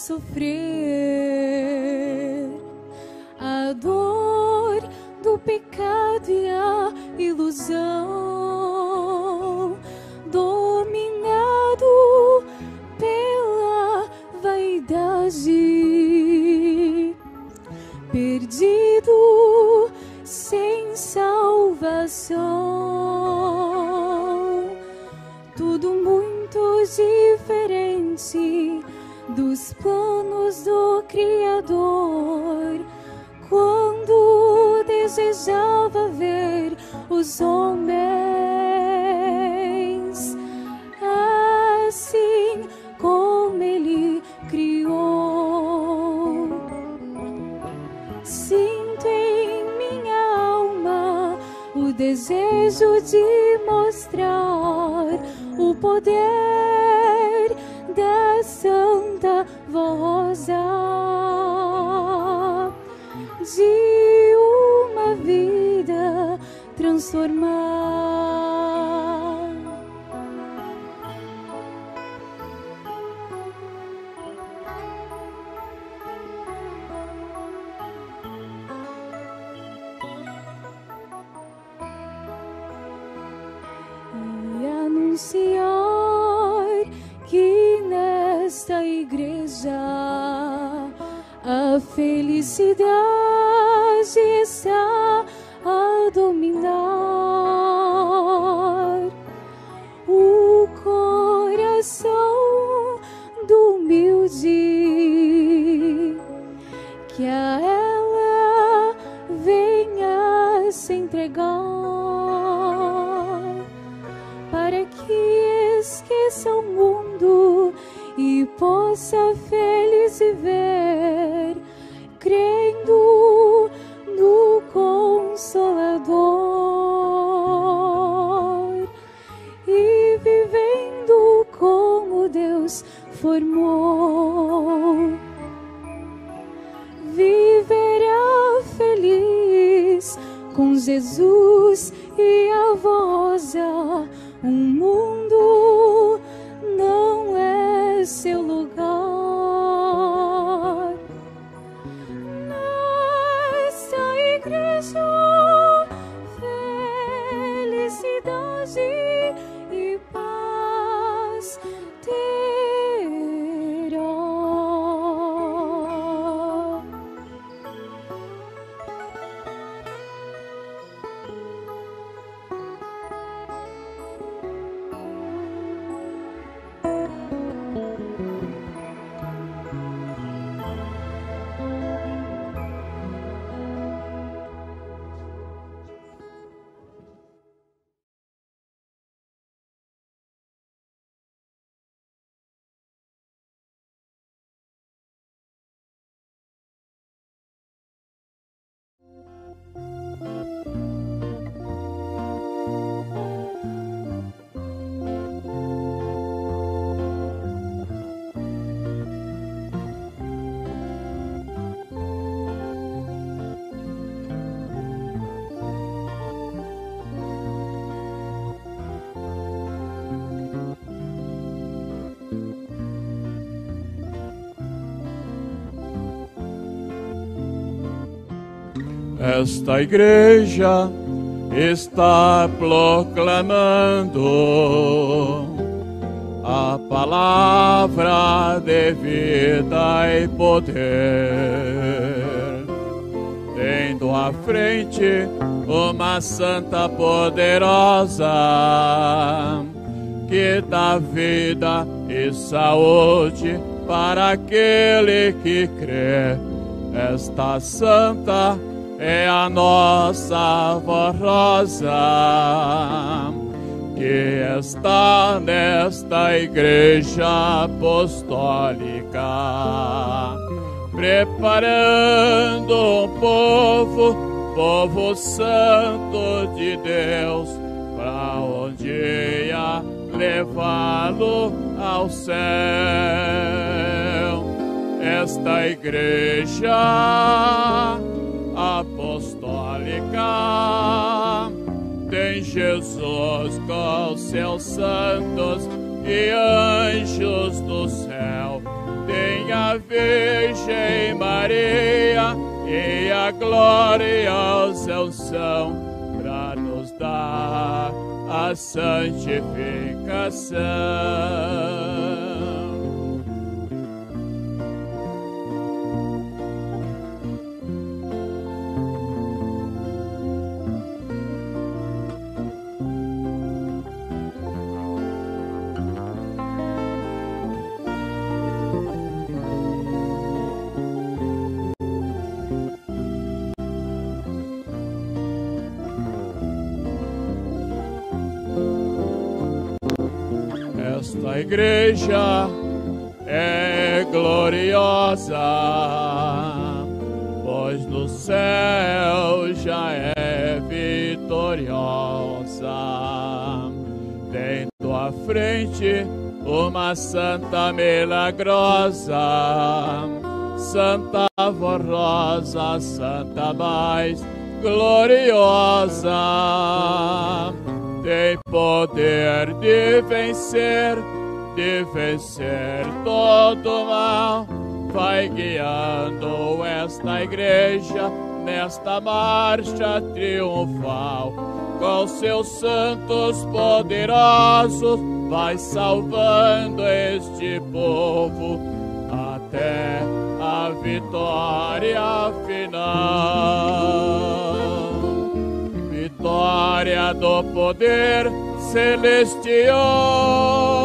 sofrer a dor do pecado e a ilusão, dominado pela vaidade, perdido sem salvação, tudo muito diferente dos planos do Criador, quando desejava ver os homens assim como Ele criou. Sinto em minha alma o desejo de mostrar o poder da Santa Rosa, de uma vida transformar. E anunciar que nesta igreja a felicidade está a dominar o coração do humilde, que a ela venha se entregar, para que esqueça o mundo e possa feliz viver, crendo no Consolador e vivendo como Deus formou. Viverá feliz com Jesus e a voza. O mundo não é seu lugar. Nesta igreja, felicidade e paz terá. Esta igreja está proclamando a palavra de vida e poder, tendo à frente uma santa poderosa que dá vida e saúde para aquele que crê. Esta santa é a nossa voz rosa, que está nesta igreja apostólica, preparando um povo santo de Deus, para um dia levá-lo ao céu. Esta igreja apostólica tem Jesus com seus santos e anjos do céu, tem minha Virgem Maria, e a glória ao seu são, para nos dar a santificação. Esta igreja é gloriosa, pois no céu já é vitoriosa. Tendo à frente uma santa milagrosa, santa forrosa, santa mais gloriosa. Tem poder de vencer todo mal. Vai guiando esta igreja nesta marcha triunfal. Com seus santos poderosos, vai salvando este povo até a vitória final. Vitória do poder celestial.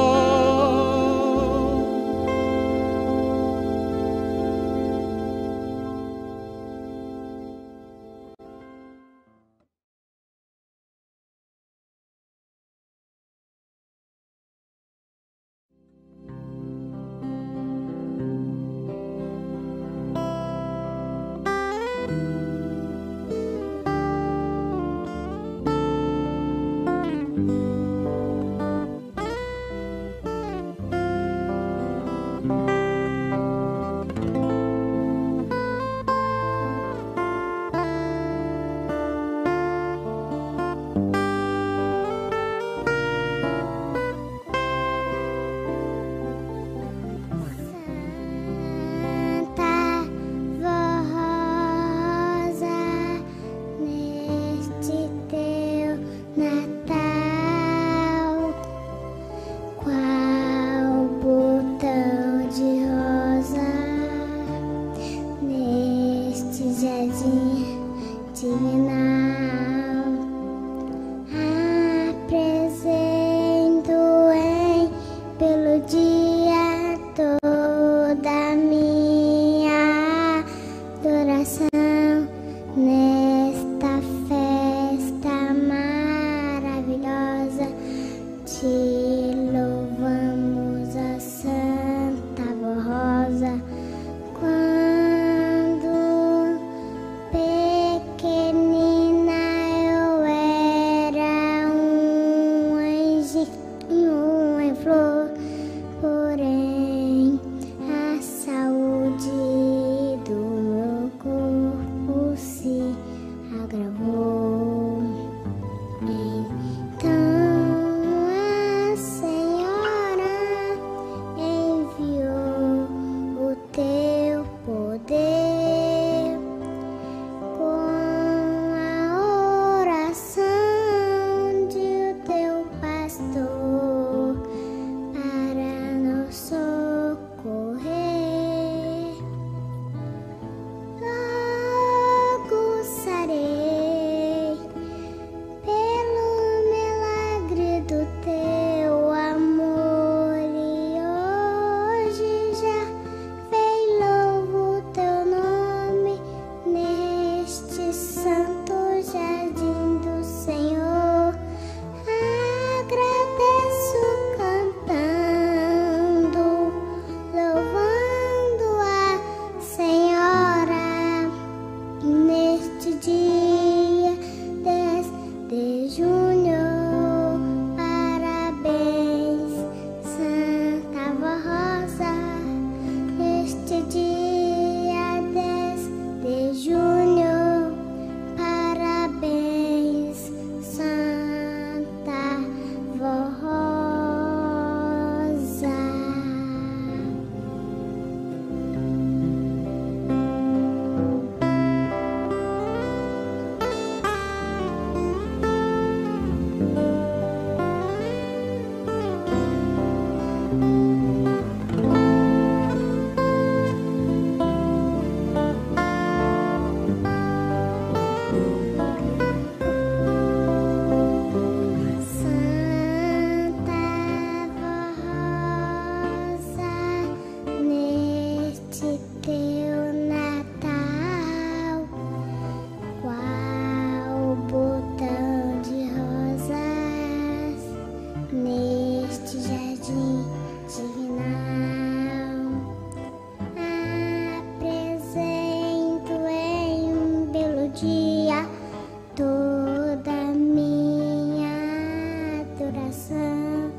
coração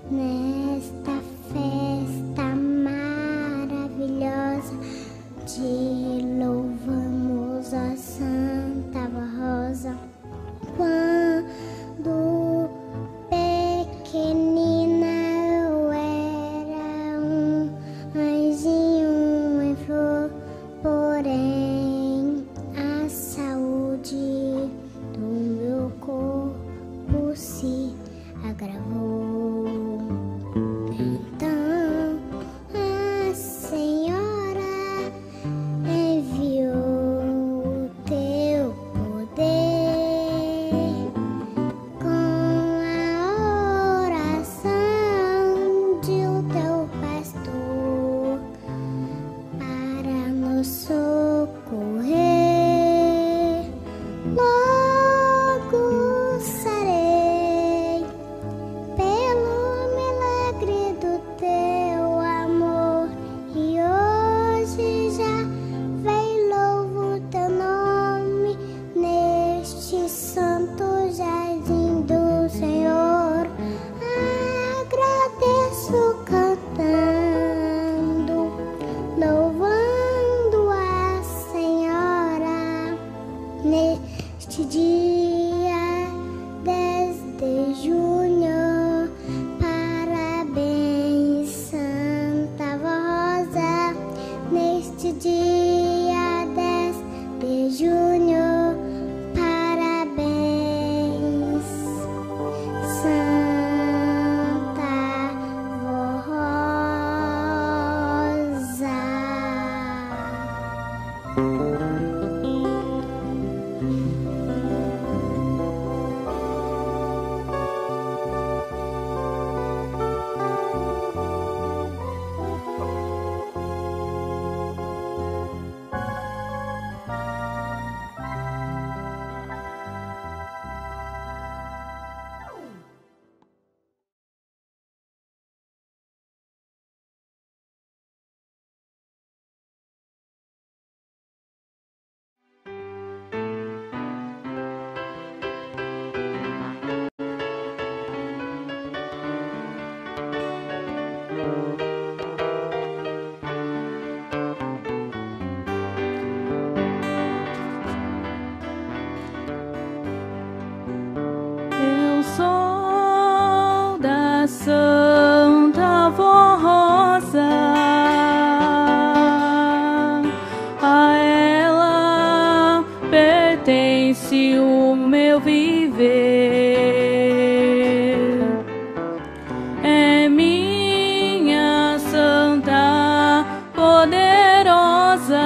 nesta festa maravilhosa. Te louvamos, ó Santa Rosa. Quando pequenina eu era um anjinho em flor, porém a saúde do meu corpo se agravou. Então a Senhora enviou o teu poder com a oração de o teu pastor para nos socorrer. Logo sarei pelo milagre do teu amor, e hoje já vem louvo teu nome neste santo jardim do Senhor. Agradeço cantando, louvando a Senhora neste dia 10 de junho. Parabéns, Santa Rosa, neste dia 10 de junho. Parabéns, Santa Rosa. Eu sou da Santa Rosa, a ela pertence o meu viver. É minha Santa poderosa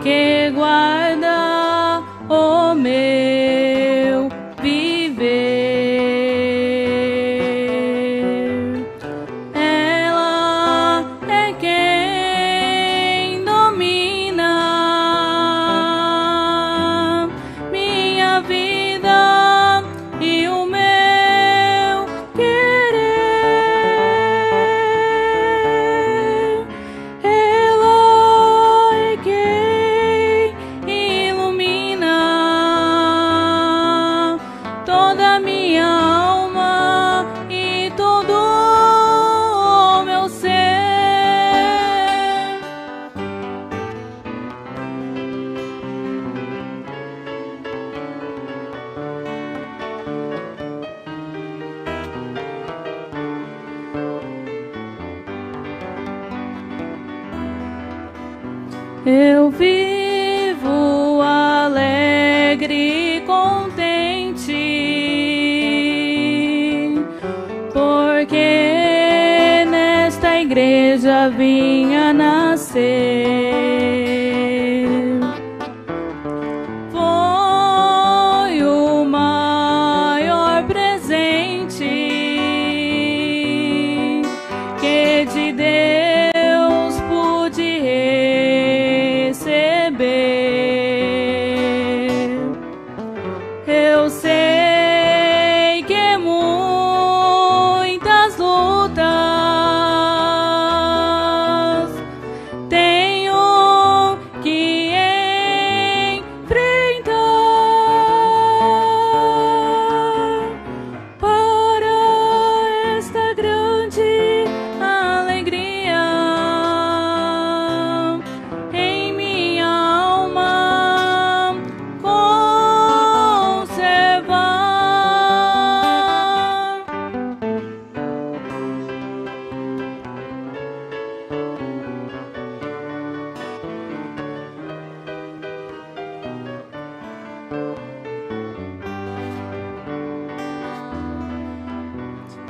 que guarda o meu viver. Ela é quem domina minha vida e o meu querer. Ela é quem ilumina toda a minha alma e todo o meu ser. Eu vivo alegre e contente, porque nesta igreja vinha nascer. Foi o maior presente que de Deus pude receber. Eu sei que muitas lutas tem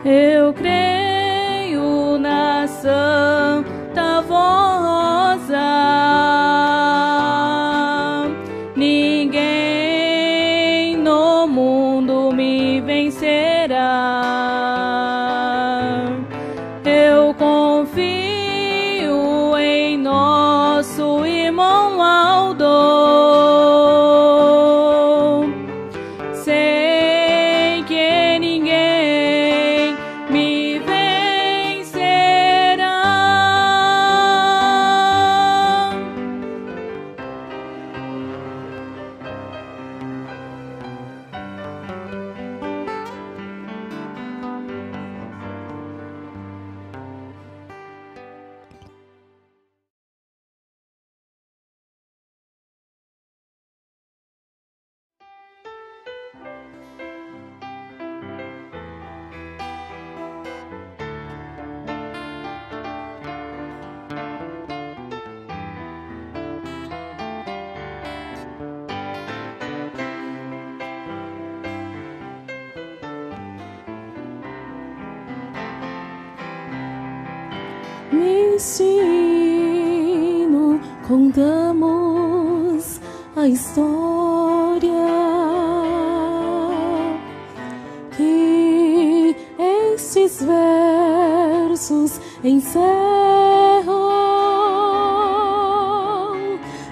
Eu creio na Santa Rosa, ninguém no mundo me vencerá. Eu confio em nosso irmão Aldo, sei que ninguém me vencerá. Neste hino contamos a história que estes versos encerram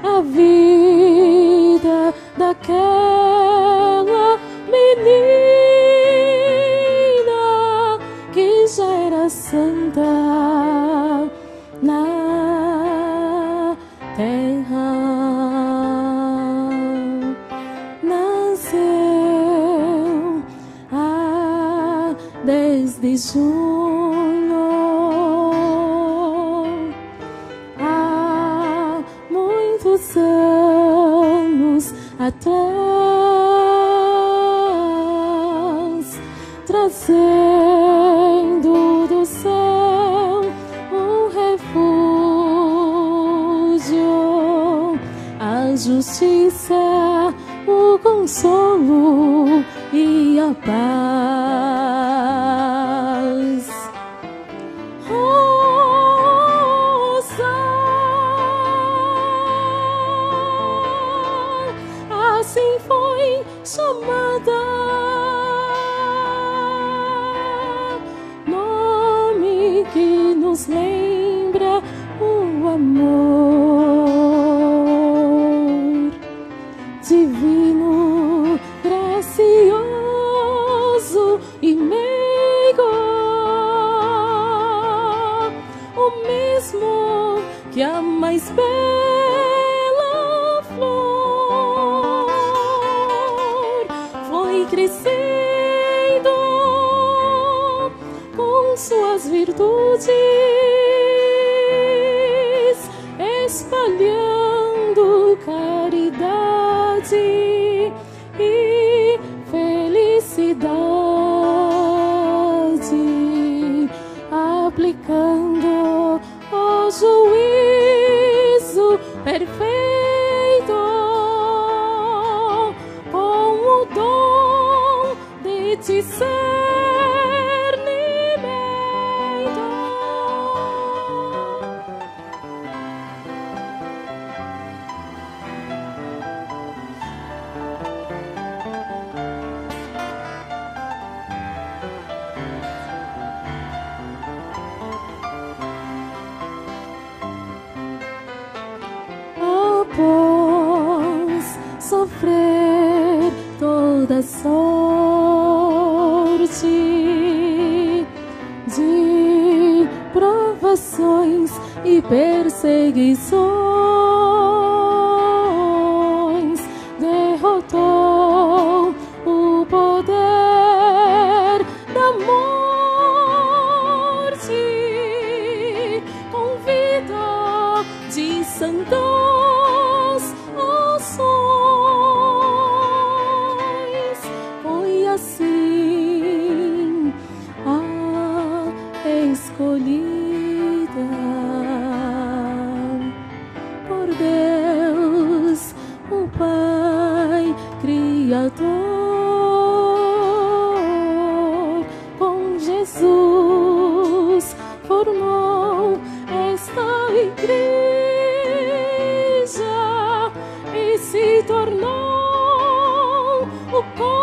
a vida daquela menina que já era santa na terra, nasceu a 10 de junho, há muitos anos atrás, trazendo do céu um refúgio, a justiça, o consolo e a paz. Rosa, assim foi chamada, nome que nos lembra o amor divino, gracioso e meigo, o mesmo que a mais bela flor foi crescendo com suas virtudes, espalhando caridade e felicidade, aplicando o juízo perfeito com o dom de discernimento. Após sofrer toda sorte de provações e perseguições, derrotou o poder da morte com vida de santos ações. Foi assim a escolhida por Deus, o Pai Criador. Criador, com Jesus formou esta igreja e se tornou o Consolador.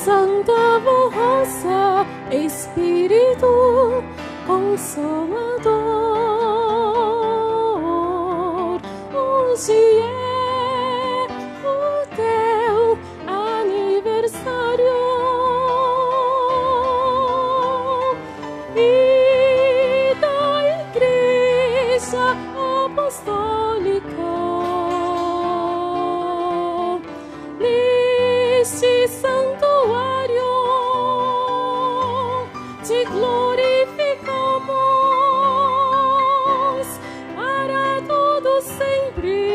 Santa Vossa, Espírito Consolador, hoje é o teu aniversário e da Igreja Apostólica neste santuário te glorificamos para todo sempre.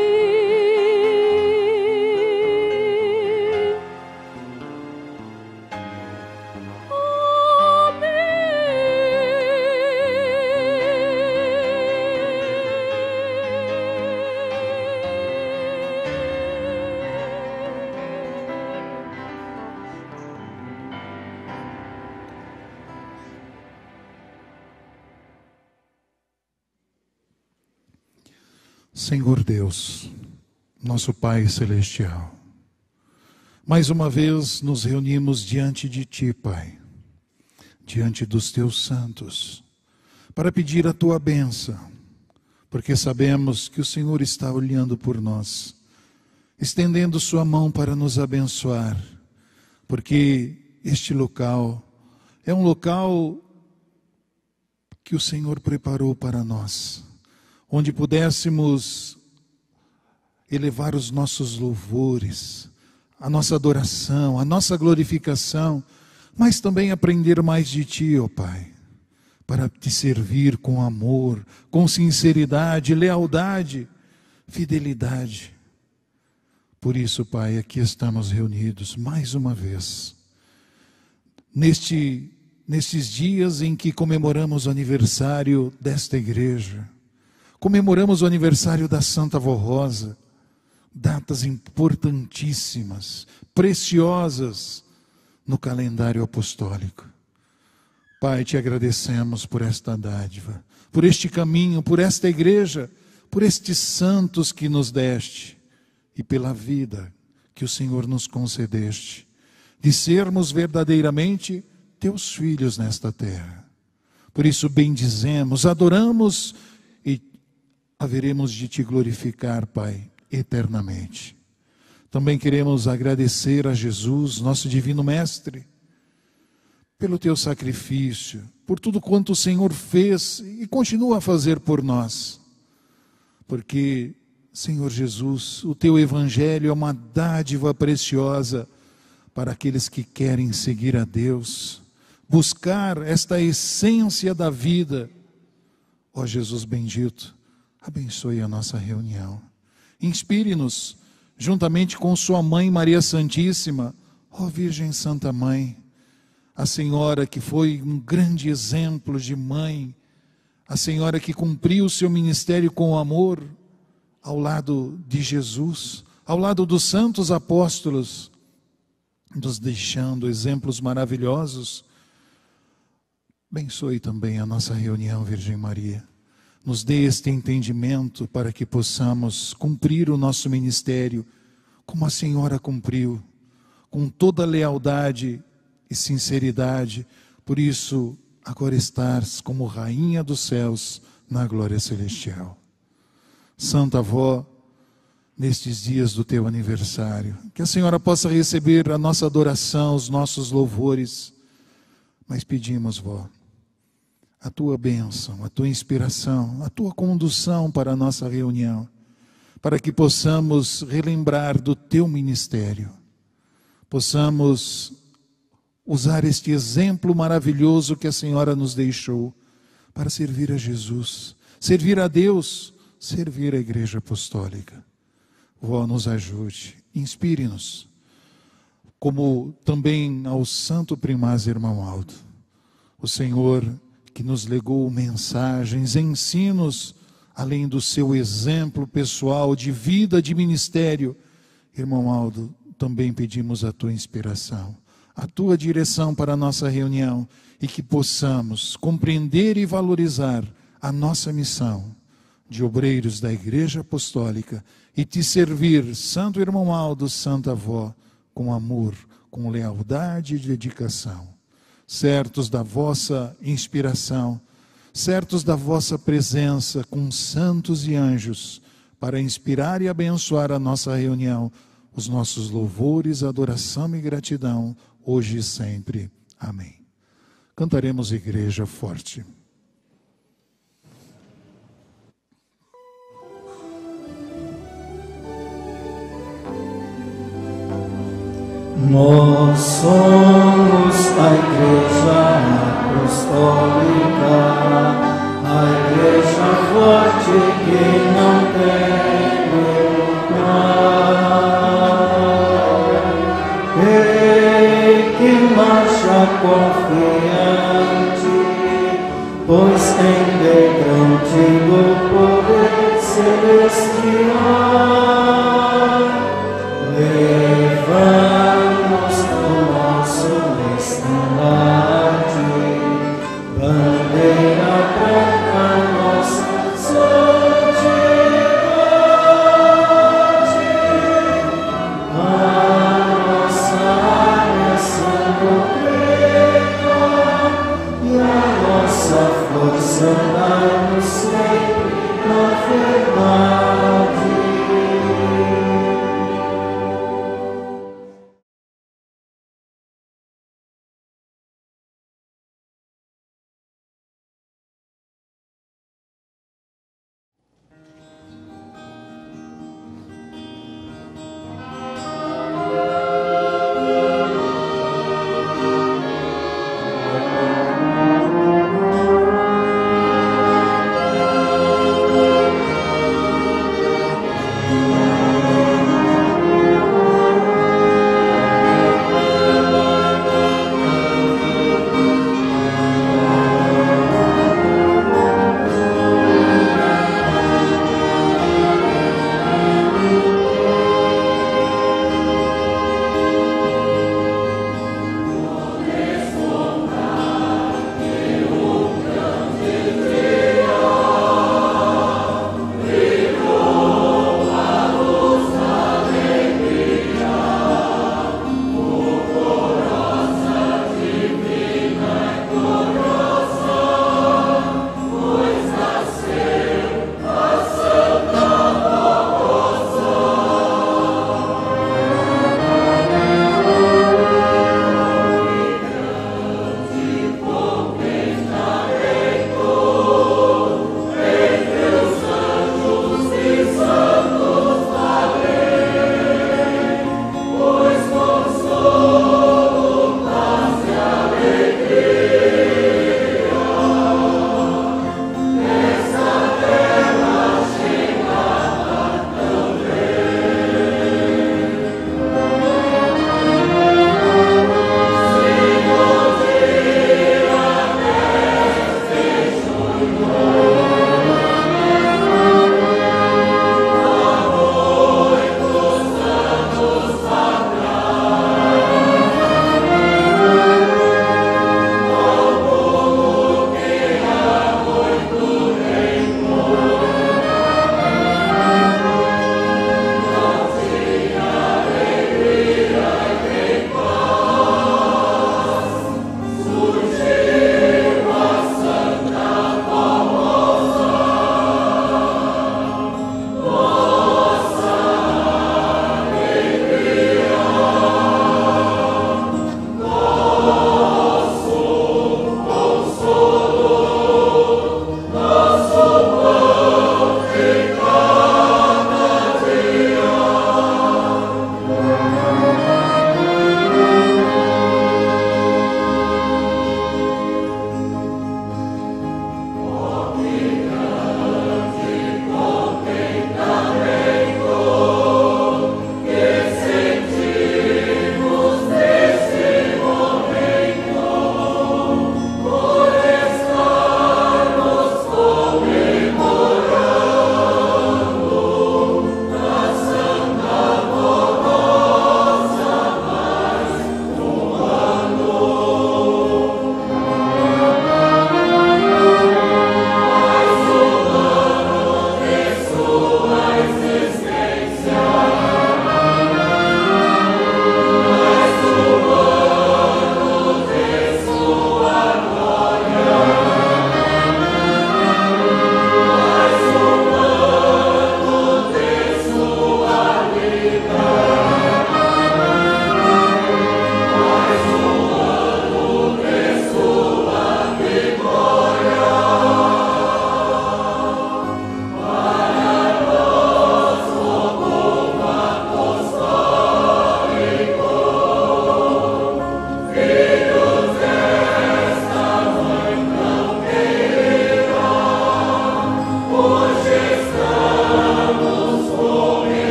Senhor Deus, nosso Pai Celestial, mais uma vez nos reunimos diante de Ti, Pai, diante dos Teus santos, para pedir a Tua bênção, porque sabemos que o Senhor está olhando por nós, estendendo Sua mão para nos abençoar, porque este local é um local que o Senhor preparou para nós, onde pudéssemos elevar os nossos louvores, a nossa adoração, a nossa glorificação, mas também aprender mais de Ti, ó Pai, para Te servir com amor, com sinceridade, lealdade, fidelidade. Por isso, Pai, aqui estamos reunidos mais uma vez, nestes dias em que comemoramos o aniversário desta igreja, comemoramos o aniversário da Santa Vó Rosa, datas importantíssimas, preciosas no calendário apostólico. Pai, Te agradecemos por esta dádiva, por este caminho, por esta igreja, por estes santos que nos deste e pela vida que o Senhor nos concedeste, de sermos verdadeiramente Teus filhos nesta terra. Por isso bendizemos, adoramos e haveremos de Te glorificar, Pai, eternamente. Também queremos agradecer a Jesus, nosso Divino Mestre, pelo Teu sacrifício, por tudo quanto o Senhor fez e continua a fazer por nós. Porque, Senhor Jesus, o Teu Evangelho é uma dádiva preciosa para aqueles que querem seguir a Deus, buscar esta essência da vida. Ó Jesus bendito, abençoe a nossa reunião. Inspire-nos, juntamente com Sua Mãe Maria Santíssima, ó Virgem Santa Mãe, a Senhora que foi um grande exemplo de mãe, a Senhora que cumpriu o seu ministério com amor, ao lado de Jesus, ao lado dos santos apóstolos, nos deixando exemplos maravilhosos. Abençoe também a nossa reunião, Virgem Maria. Nos dê este entendimento para que possamos cumprir o nosso ministério como a Senhora cumpriu, com toda lealdade e sinceridade. Por isso, agora estás como Rainha dos céus na glória celestial. Santa Avó, nestes dias do Teu aniversário, que a Senhora possa receber a nossa adoração, os nossos louvores, mas pedimos, Vó, a Tua bênção, a Tua inspiração, a Tua condução para a nossa reunião, para que possamos relembrar do Teu ministério, possamos usar este exemplo maravilhoso que a Senhora nos deixou, para servir a Jesus, servir a Deus, servir a Igreja Apostólica. Vó, nos ajude, inspire-nos, como também ao Santo Primaz Irmão Aldo, o Senhor que nos legou mensagens, ensinos, além do seu exemplo pessoal de vida, de ministério. Irmão Aldo, também pedimos a tua inspiração, a tua direção para a nossa reunião, e que possamos compreender e valorizar a nossa missão de obreiros da Igreja Apostólica e te servir, Santo Irmão Aldo, Santa Avó, com amor, com lealdade e dedicação, certos da vossa inspiração, certos da vossa presença com santos e anjos, para inspirar e abençoar a nossa reunião, os nossos louvores, adoração e gratidão, hoje e sempre. Amém. Cantaremos Igreja Forte. Nós somos a Igreja Apostólica, a Igreja forte que não tem lugar, e que marcha confiante, pois tem de grande o poder celestial. Levamos o nosso estandarte, bandeira branca, nossa santidade. A nossa alma preta e a nossa força dá-nos sempre na verdade.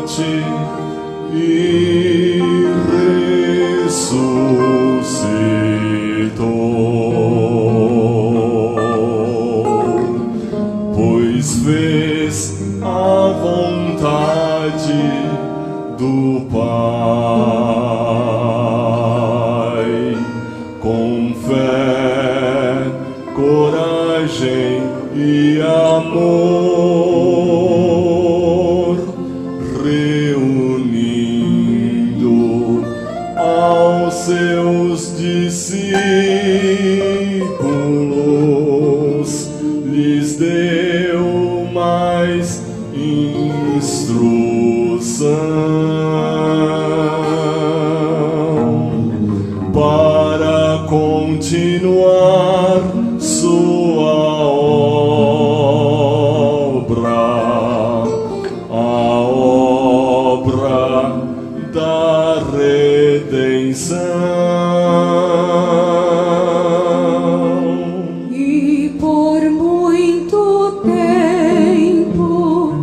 morte e ressuscitou, pois fez a vontade do Pai, com fé, coragem e amor, reunindo aos seus discípulos, lhes deu mais instrução para continuar sua obra, a obra da redenção. E por muito tempo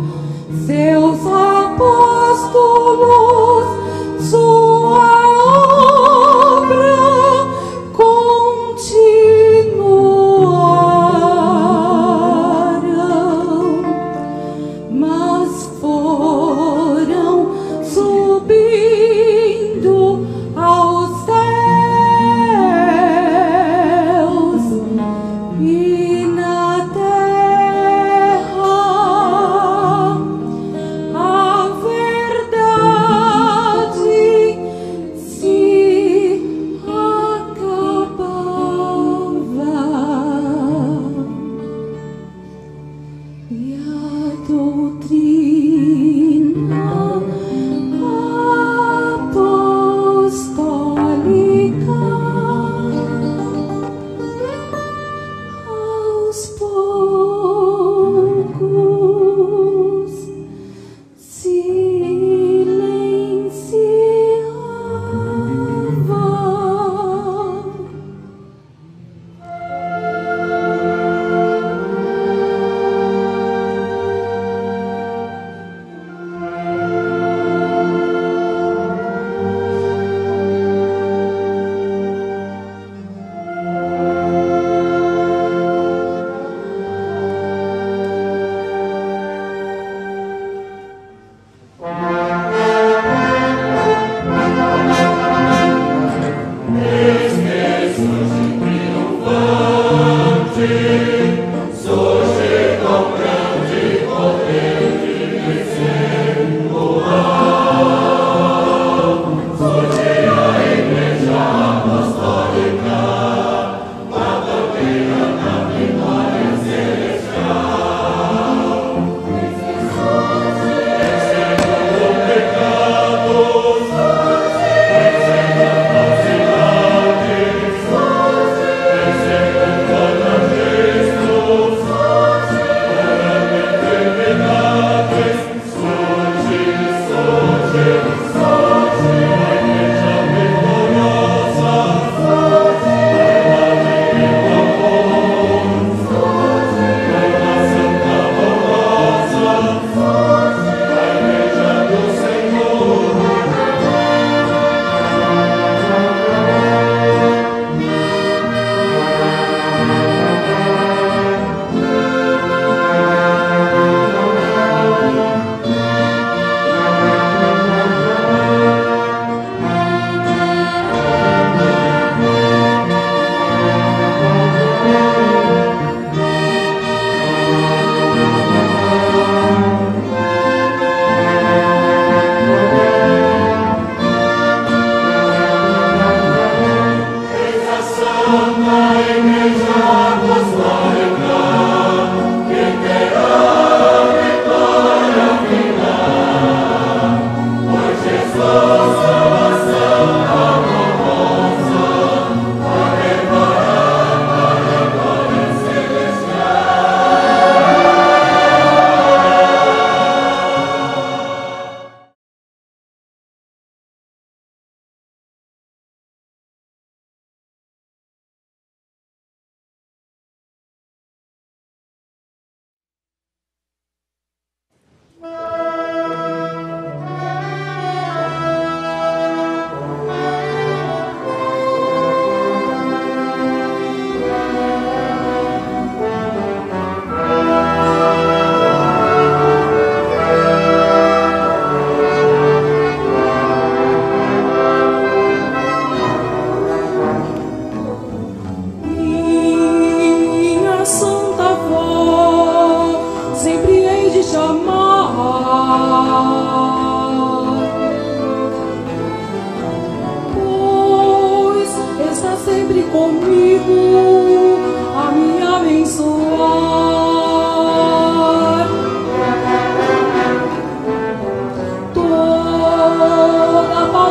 seus apóstolos sua obra continuaram, mas foram subindo aos céus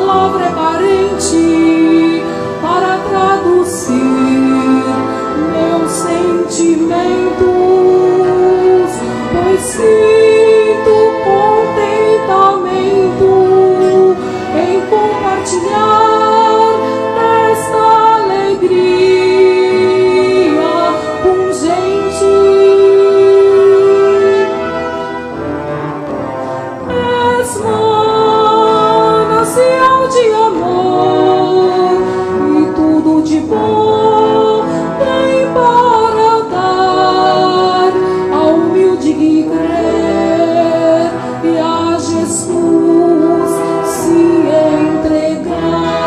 palavra é carente para traduzir meus sentimentos, pois sinto contentamento em compartilhar esta alegria pungente. És manancial de amor e tudo de bom tem para dar ao humilde que crer e a Jesus se entregar.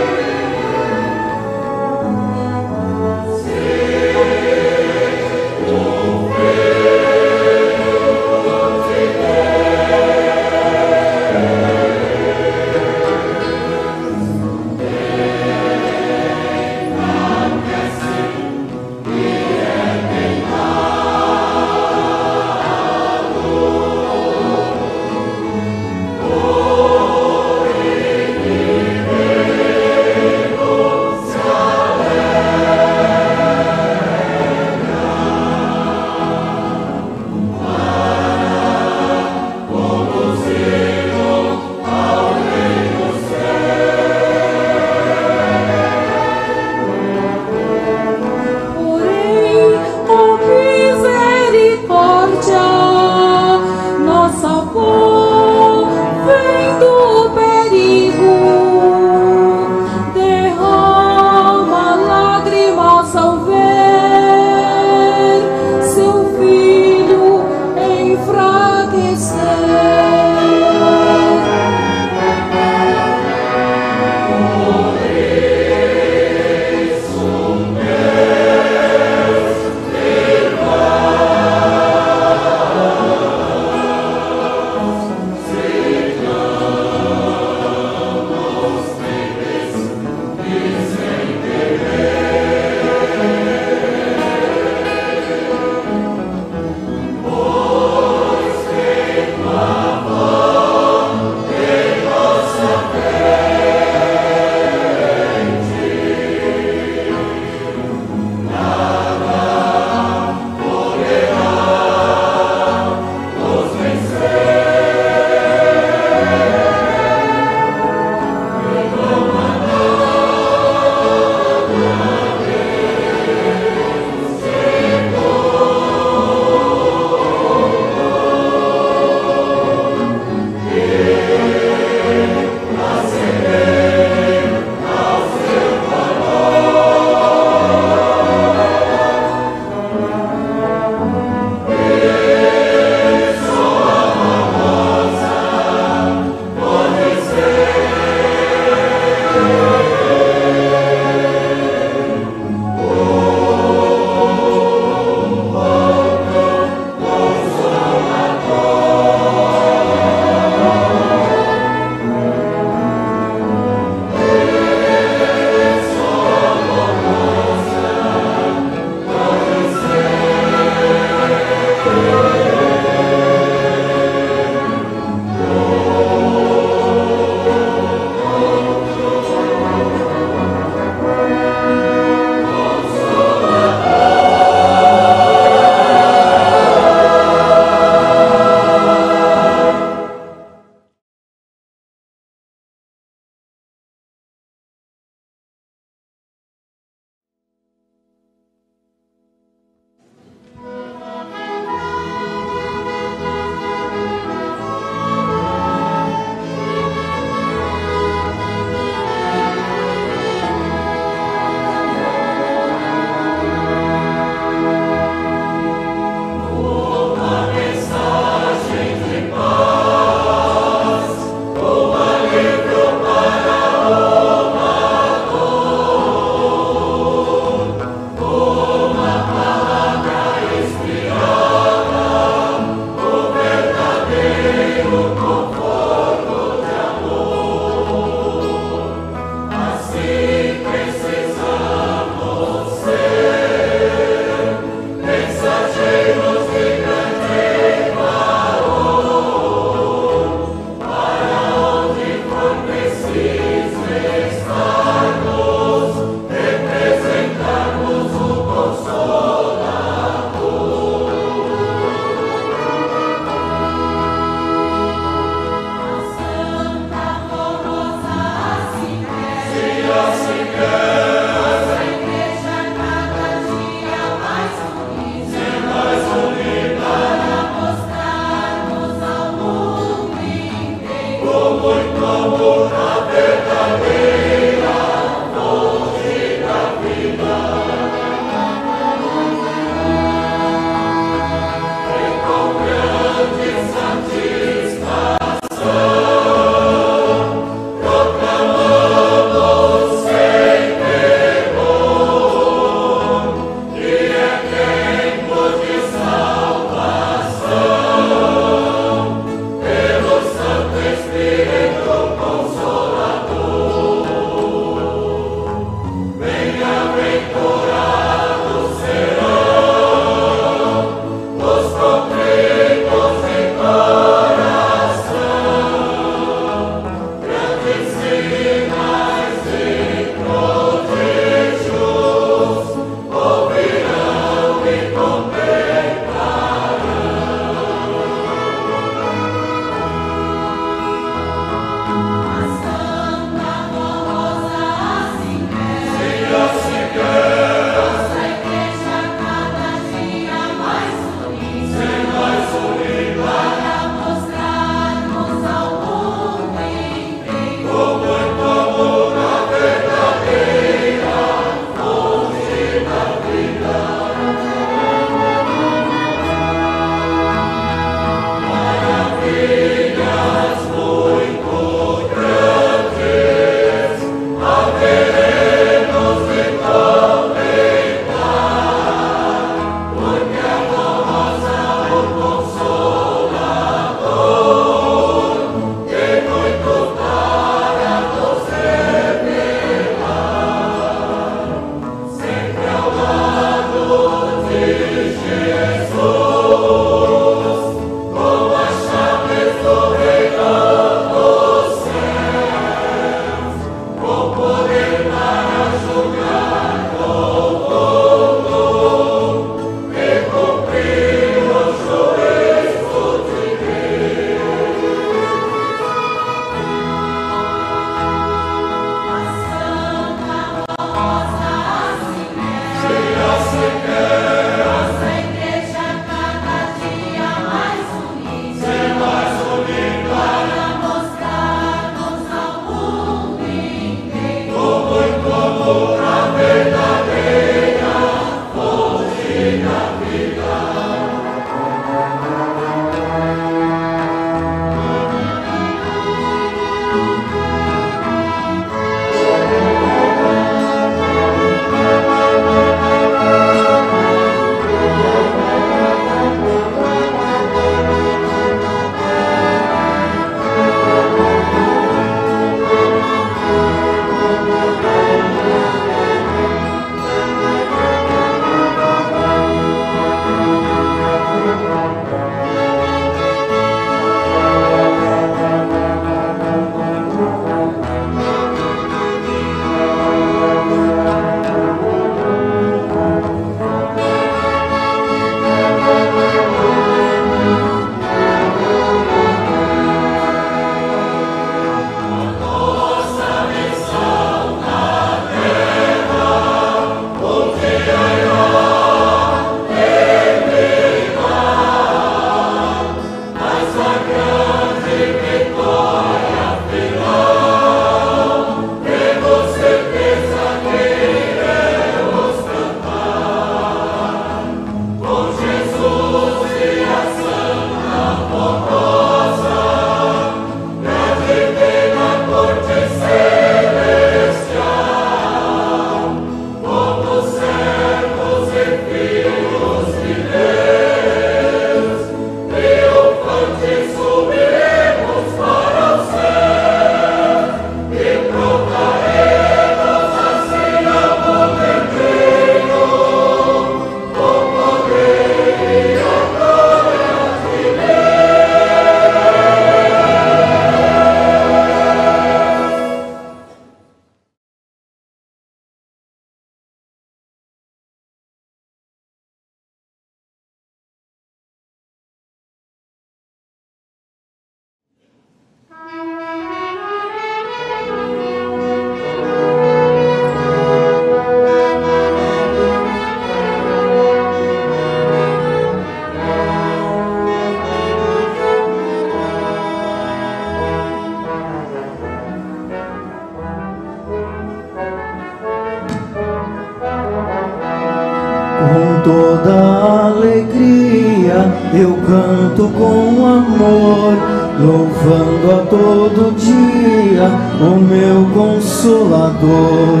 canto com amor, louvando a todo dia o meu Consolador.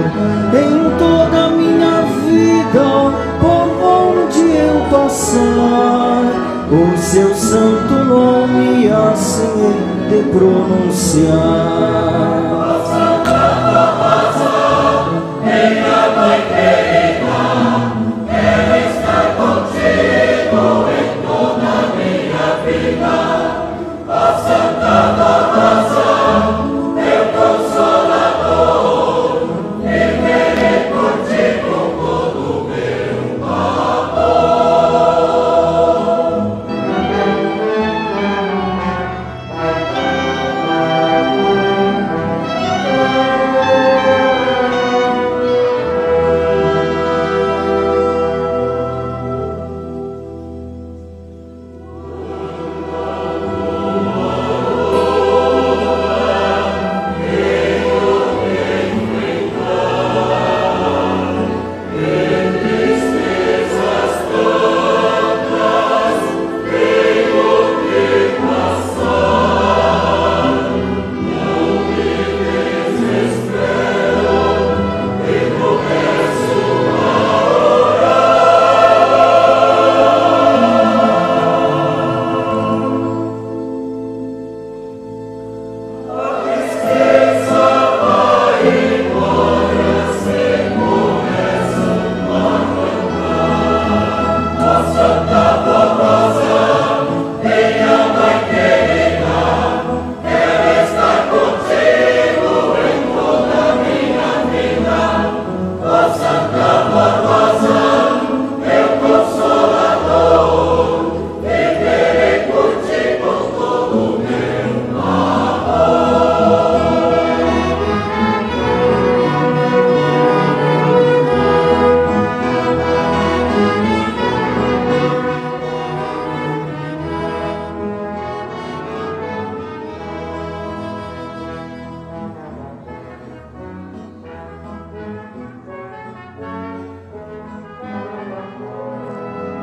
Em toda a minha vida, por onde eu passar, o seu santo nome assim de pronunciar. Minha mãe querida, quero estar contigo em toda a minha vida. Ó Santa Barrosa, meu Consolador, viverei por ti com todo o meu amor.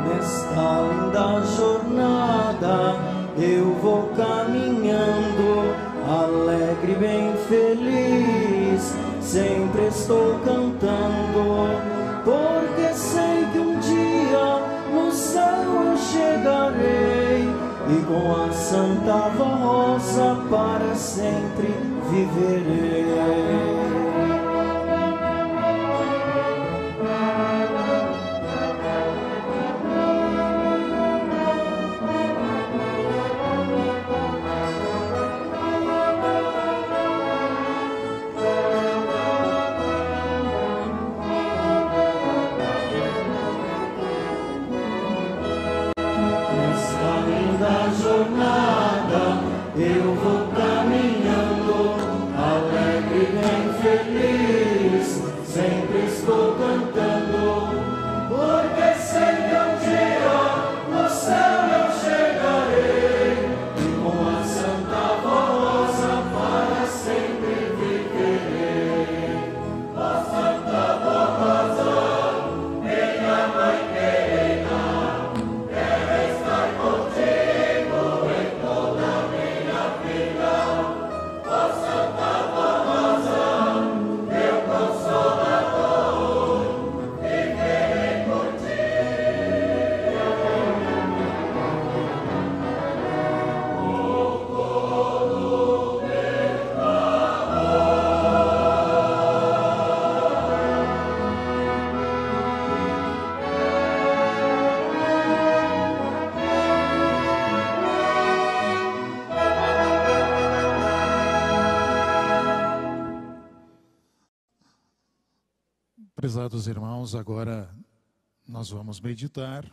Nesta linda jornada eu vou caminhando, alegre, bem feliz, sempre estou cantando, porque sei que um dia no céu eu chegarei e com a Santa Rosa para sempre viverei. Jornada eu vou caminhando, alegre, bem feliz, sempre estou cantando, porque sei que um dia no céu eu chegarei e com a Santa Rosa para sempre viverei. Ó Santa Rosa, minha mãe querida, quero estar contigo em toda a minha vida. Ó Santa Rosa, meu Consolador, viverei por ti. Com todo o meu amor. Prezados irmãos, agora nós vamos meditar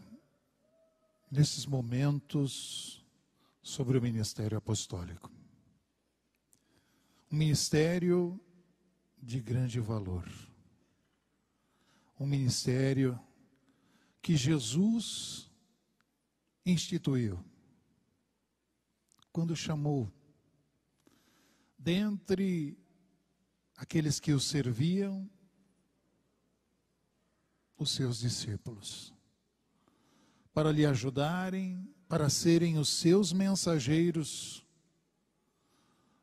nesses momentos sobre o ministério apostólico. Um ministério de grande valor. Um ministério que Jesus instituiu quando chamou dentre aqueles que o serviam os seus discípulos, para lhe ajudarem para serem os seus mensageiros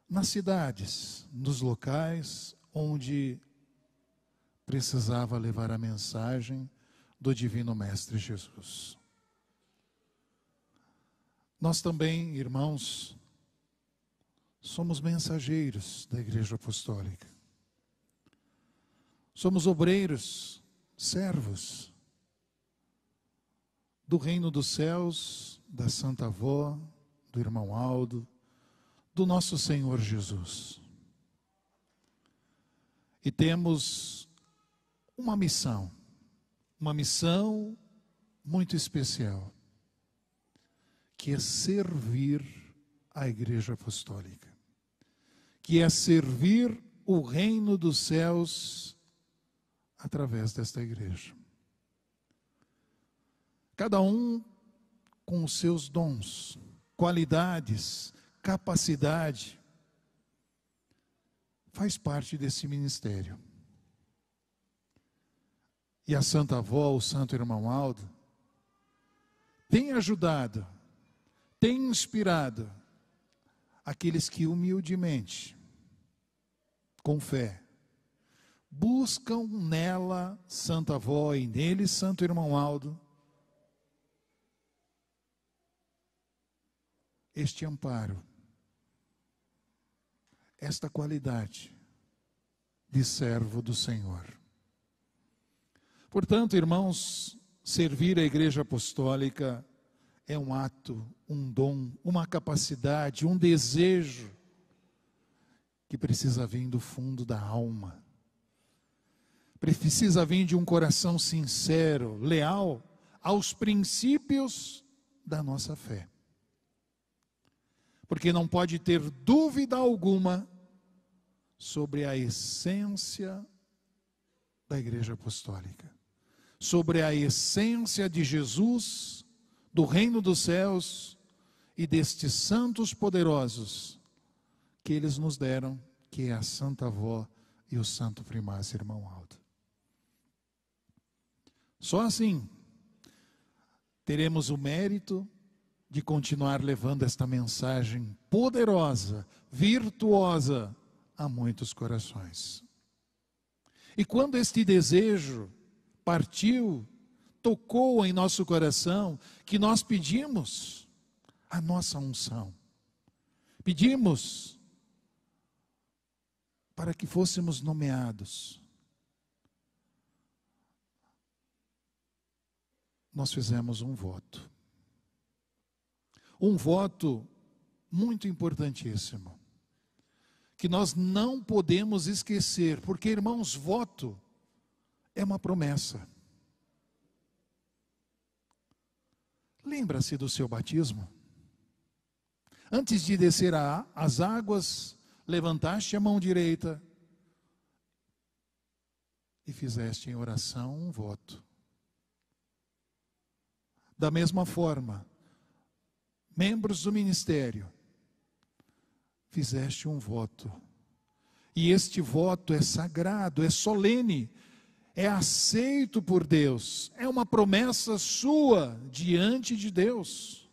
nas cidades, nos locais onde precisava levar a mensagem do Divino Mestre Jesus. Nós também, irmãos, somos mensageiros da Igreja Apostólica. Somos obreiros, servos do reino dos céus, da Santa Avó, do irmão Aldo, do nosso Senhor Jesus. E temos uma missão muito especial, que é servir a Igreja Apostólica, que é servir o reino dos céus através desta igreja. Cada um com os seus dons, qualidades, capacidade, faz parte desse ministério. E a Santa Avó, o Santo Irmão Aldo, tem ajudado, tem inspirado aqueles que humildemente, com fé, buscam nela, Santa Avó, e nele, Santo Irmão Aldo, este amparo, esta qualidade de servo do Senhor. Portanto, irmãos, servir a Igreja Apostólica é um ato, um dom, uma capacidade, um desejo que precisa vir do fundo da alma. Precisa vir de um coração sincero, leal aos princípios da nossa fé. Porque não pode ter dúvida alguma sobre a essência da Igreja Apostólica, sobre a essência de Jesus, do reino dos céus e destes santos poderosos que eles nos deram, que é a Santa Avó e o Santo Primaz Irmão Aldo. Só assim teremos o mérito de continuar levando esta mensagem poderosa, virtuosa a muitos corações. E quando este desejo partiu, tocou em nosso coração, que nós pedimos a nossa unção. Pedimos para que fôssemos nomeados. Nós fizemos um voto. Um voto muito importantíssimo, que nós não podemos esquecer, porque, irmãos, voto é uma promessa. Lembra-se do seu batismo? Antes de descer as águas, levantaste a mão direita e fizeste em oração um voto. Da mesma forma, membros do ministério, fizeste um voto. E este voto é sagrado, é solene, é aceito por Deus, é uma promessa sua diante de Deus.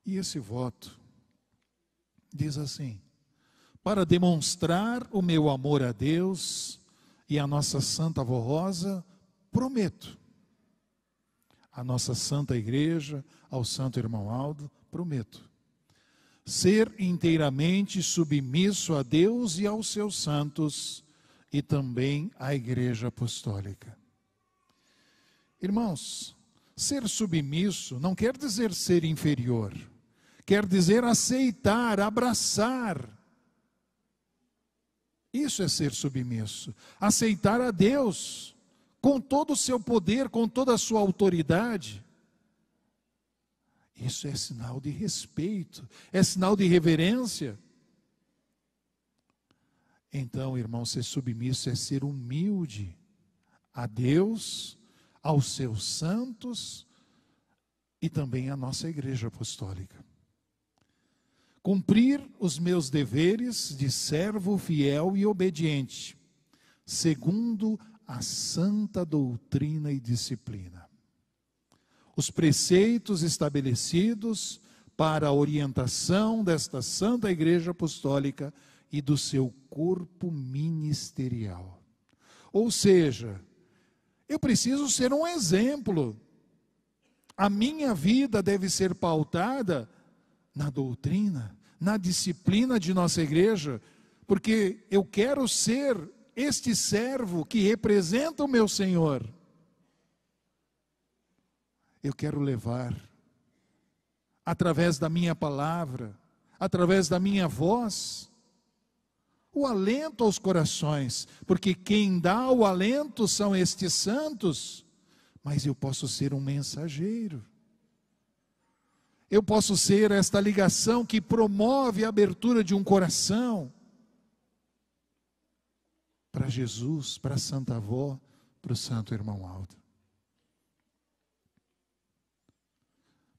E esse voto diz assim: para demonstrar o meu amor a Deus e a nossa Santa Avó Rosa, prometo. A nossa Santa Igreja, ao Santo Irmão Aldo, prometo ser inteiramente submisso a Deus e aos seus santos e também à Igreja Apostólica. Irmãos, ser submisso não quer dizer ser inferior, quer dizer aceitar, abraçar. Isso é ser submisso, aceitar a Deus com todo o seu poder, com toda a sua autoridade. Isso é sinal de respeito, é sinal de reverência. Então, irmão, ser submisso é ser humilde a Deus, aos seus santos e também à nossa Igreja Apostólica. Cumprir os meus deveres de servo fiel e obediente, segundo a santa doutrina e disciplina. os preceitos estabelecidos para a orientação desta Santa Igreja Apostólica e do seu corpo ministerial. Ou seja, eu preciso ser um exemplo. A minha vida deve ser pautada na doutrina, na disciplina de nossa igreja, porque eu quero ser este servo que representa o meu Senhor. Eu quero levar, através da minha palavra, através da minha voz, o alento aos corações, porque quem dá o alento são estes santos, mas eu posso ser um mensageiro. Eu posso ser esta ligação que promove a abertura de um coração para Jesus, para a Santa Avó, para o Santo Irmão Aldo.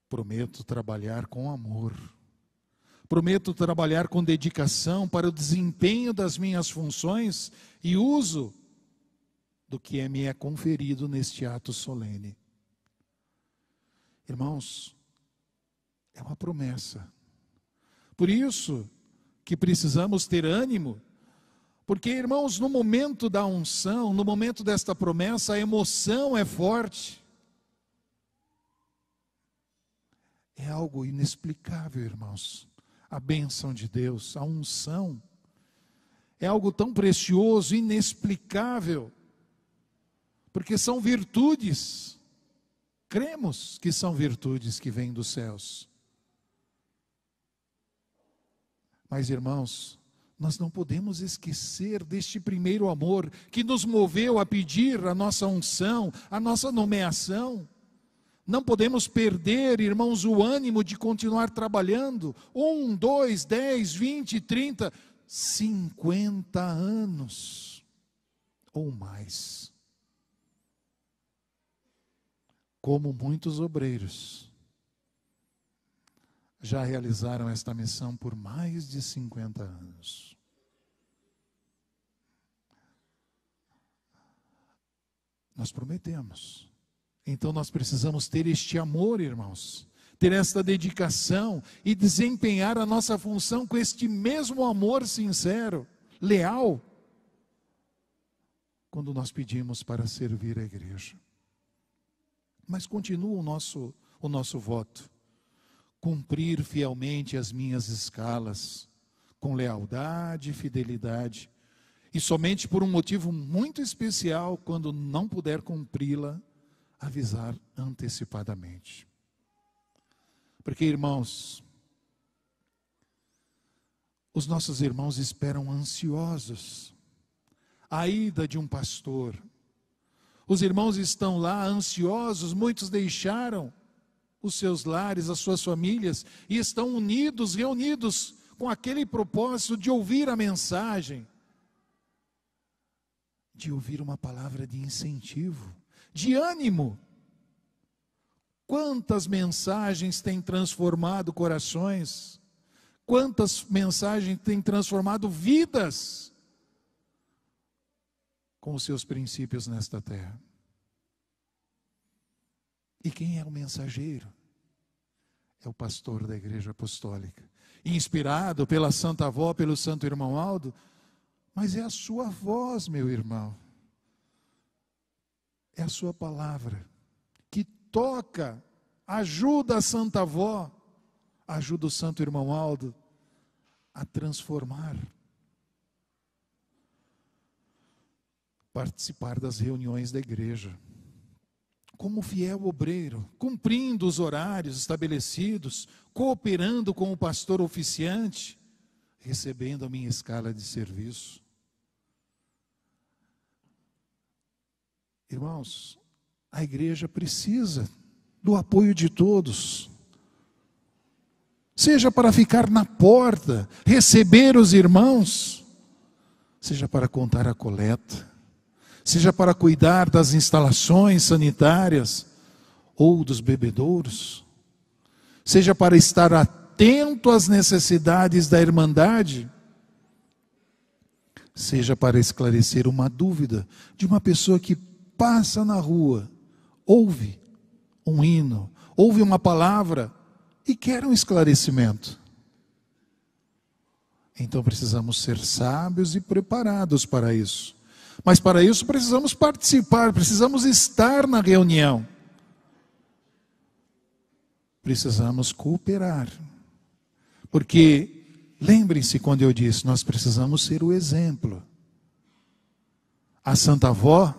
Prometo trabalhar com amor. Prometo trabalhar com dedicação para o desempenho das minhas funções e uso do que me é conferido neste ato solene. Irmãos, é uma promessa. Por isso que precisamos ter ânimo, porque, irmãos, no momento da unção, no momento desta promessa, a emoção é forte. É algo inexplicável, irmãos. A bênção de Deus, a unção, é algo tão precioso, inexplicável, porque são virtudes, cremos que são virtudes que vêm dos céus. Mas, irmãos, nós não podemos esquecer deste primeiro amor que nos moveu a pedir a nossa unção, a nossa nomeação. Não podemos perder, irmãos, o ânimo de continuar trabalhando 1, 2, 10, 20, 30, 50 anos ou mais. Como muitos obreiros já realizaram esta missão por mais de 50 anos. Nós prometemos. Então nós precisamos ter este amor, irmãos, ter esta dedicação e desempenhar a nossa função com este mesmo amor sincero, leal, quando nós pedimos para servir a igreja. Mas continua o nosso voto: cumprir fielmente as minhas escalas, com lealdade e fidelidade, e somente por um motivo muito especial, quando não puder cumpri-la, avisar antecipadamente. Porque, irmãos, os nossos irmãos esperam ansiosos a ida de um pastor. Os irmãos estão lá ansiosos, muitos deixaram os seus lares, as suas famílias, e estão unidos, reunidos com aquele propósito de ouvir a mensagem, de ouvir uma palavra de incentivo, de ânimo. Quantas mensagens têm transformado corações, quantas mensagens têm transformado vidas com os seus princípios nesta terra. E quem é o mensageiro? É o pastor da Igreja Apostólica, inspirado pela Santa Avó, pelo Santo Irmão Aldo, mas é a sua voz, meu irmão. É a sua palavra que toca, ajuda a Santa Avó, ajuda o Santo Irmão Aldo a transformar, participar das reuniões da igreja, como fiel obreiro, cumprindo os horários estabelecidos, cooperando com o pastor oficiante, recebendo a minha escala de serviço. Irmãos, a igreja precisa do apoio de todos, seja para ficar na porta, receber os irmãos, seja para contar a coleta, seja para cuidar das instalações sanitárias ou dos bebedouros, seja para estar atento às necessidades da irmandade, seja para esclarecer uma dúvida de uma pessoa que passa na rua, ouve um hino, ouve uma palavra e quer um esclarecimento. Então precisamos ser sábios e preparados para isso. Mas para isso precisamos participar, precisamos estar na reunião. Precisamos cooperar. Porque, lembrem-se quando eu disse, nós precisamos ser o exemplo. A Santa Avó,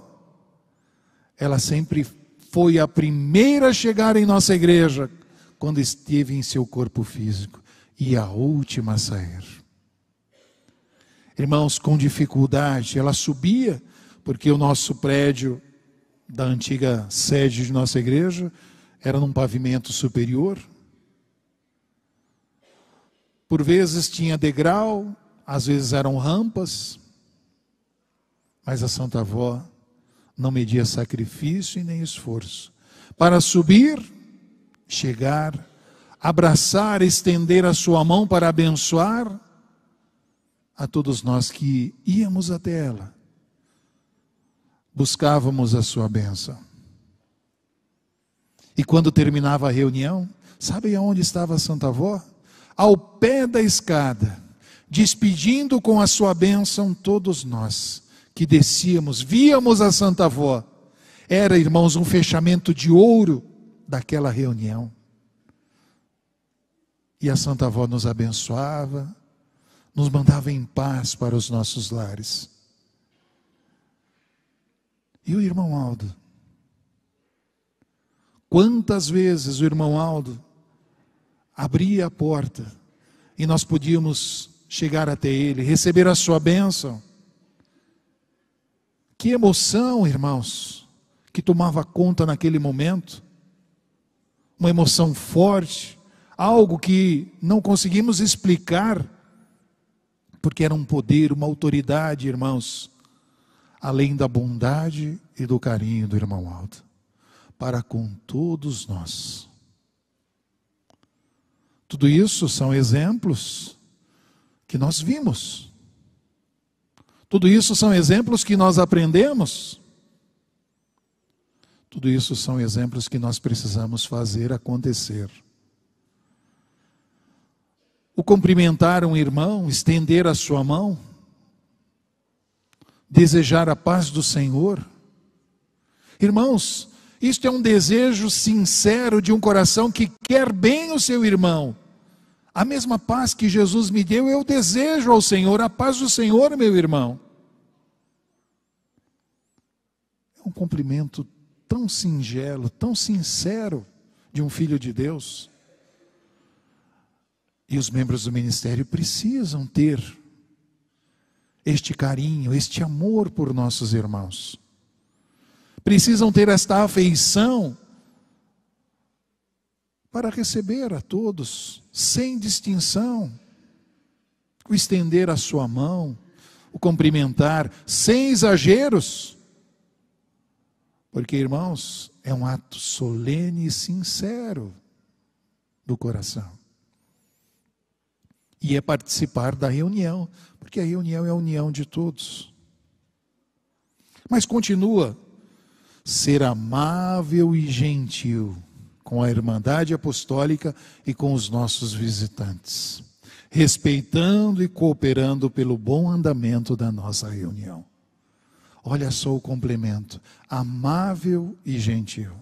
ela sempre foi a primeira a chegar em nossa igreja quando esteve em seu corpo físico e a última a sair. Irmãos, com dificuldade, ela subia, porque o nosso prédio da antiga sede de nossa igreja era num pavimento superior. Por vezes tinha degrau, às vezes eram rampas, mas a Santa Avó não media sacrifício e nem esforço para subir, chegar, abraçar, estender a sua mão para abençoar a todos nós que íamos até ela. Buscávamos a sua bênção. E quando terminava a reunião, sabe aonde estava a Santa Avó? Ao pé da escada, despedindo com a sua bênção todos nós que descíamos, víamos a Santa Avó. Era, irmãos, um fechamento de ouro daquela reunião. E a Santa Avó nos abençoava, nos mandava em paz para os nossos lares. E o irmão Aldo? Quantas vezes o irmão Aldo abria a porta e nós podíamos chegar até ele, receber a sua bênção. Que emoção, irmãos, que tomava conta naquele momento. Uma emoção forte, algo que não conseguimos explicar, porque era um poder, uma autoridade, irmãos, além da bondade e do carinho do irmão Aldo, para com todos nós. Tudo isso são exemplos que nós vimos. Tudo isso são exemplos que nós aprendemos. Tudo isso são exemplos que nós precisamos fazer acontecer. O cumprimentar um irmão, estender a sua mão, desejar a paz do Senhor. Irmãos, isto é um desejo sincero de um coração que quer bem o seu irmão. A mesma paz que Jesus me deu, eu desejo ao Senhor, a paz do Senhor, meu irmão. É um cumprimento tão singelo, tão sincero de um filho de Deus. E os membros do ministério precisam ter este carinho, este amor por nossos irmãos. Precisam ter esta afeição para receber a todos, sem distinção, o estender a sua mão, o cumprimentar, sem exageros. Porque, irmãos, é um ato solene e sincero do coração. E é participar da reunião, porque a reunião é a união de todos. Mas continua, ser amável e gentil com a Irmandade Apostólica e com os nossos visitantes, respeitando e cooperando pelo bom andamento da nossa reunião. Olha só o complemento, amável e gentil.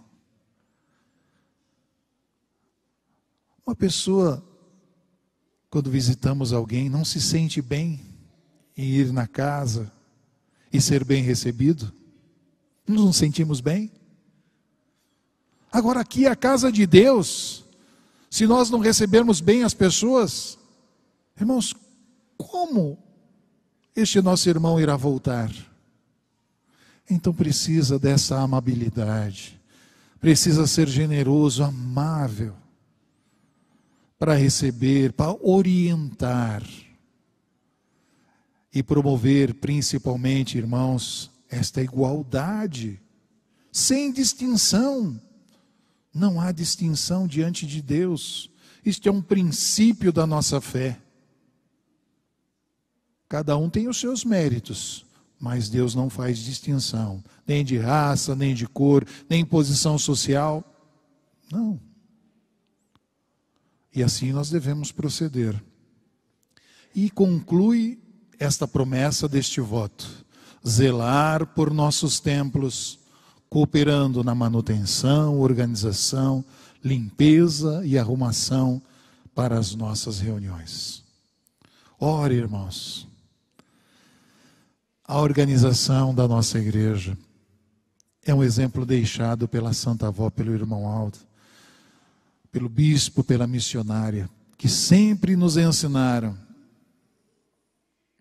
Uma pessoa, quando visitamos alguém, não se sente bem em ir na casa e ser bem recebido? Não nos sentimos bem? Agora aqui é a casa de Deus. Se nós não recebermos bem as pessoas, irmãos, como este nosso irmão irá voltar? Então precisa dessa amabilidade, precisa ser generoso, amável, para receber, para orientar e promover principalmente, irmãos, esta igualdade, sem distinção. Não há distinção diante de Deus. Isto é um princípio da nossa fé. Cada um tem os seus méritos, mas Deus não faz distinção, nem de raça, nem de cor, nem posição social. Não. E assim nós devemos proceder. E conclui esta promessa deste voto: zelar por nossos templos, cooperando na manutenção, organização, limpeza e arrumação para as nossas reuniões. Ore, irmãos, a organização da nossa igreja é um exemplo deixado pela Santa Avó, pelo irmão Aldo, pelo bispo, pela missionária, que sempre nos ensinaram: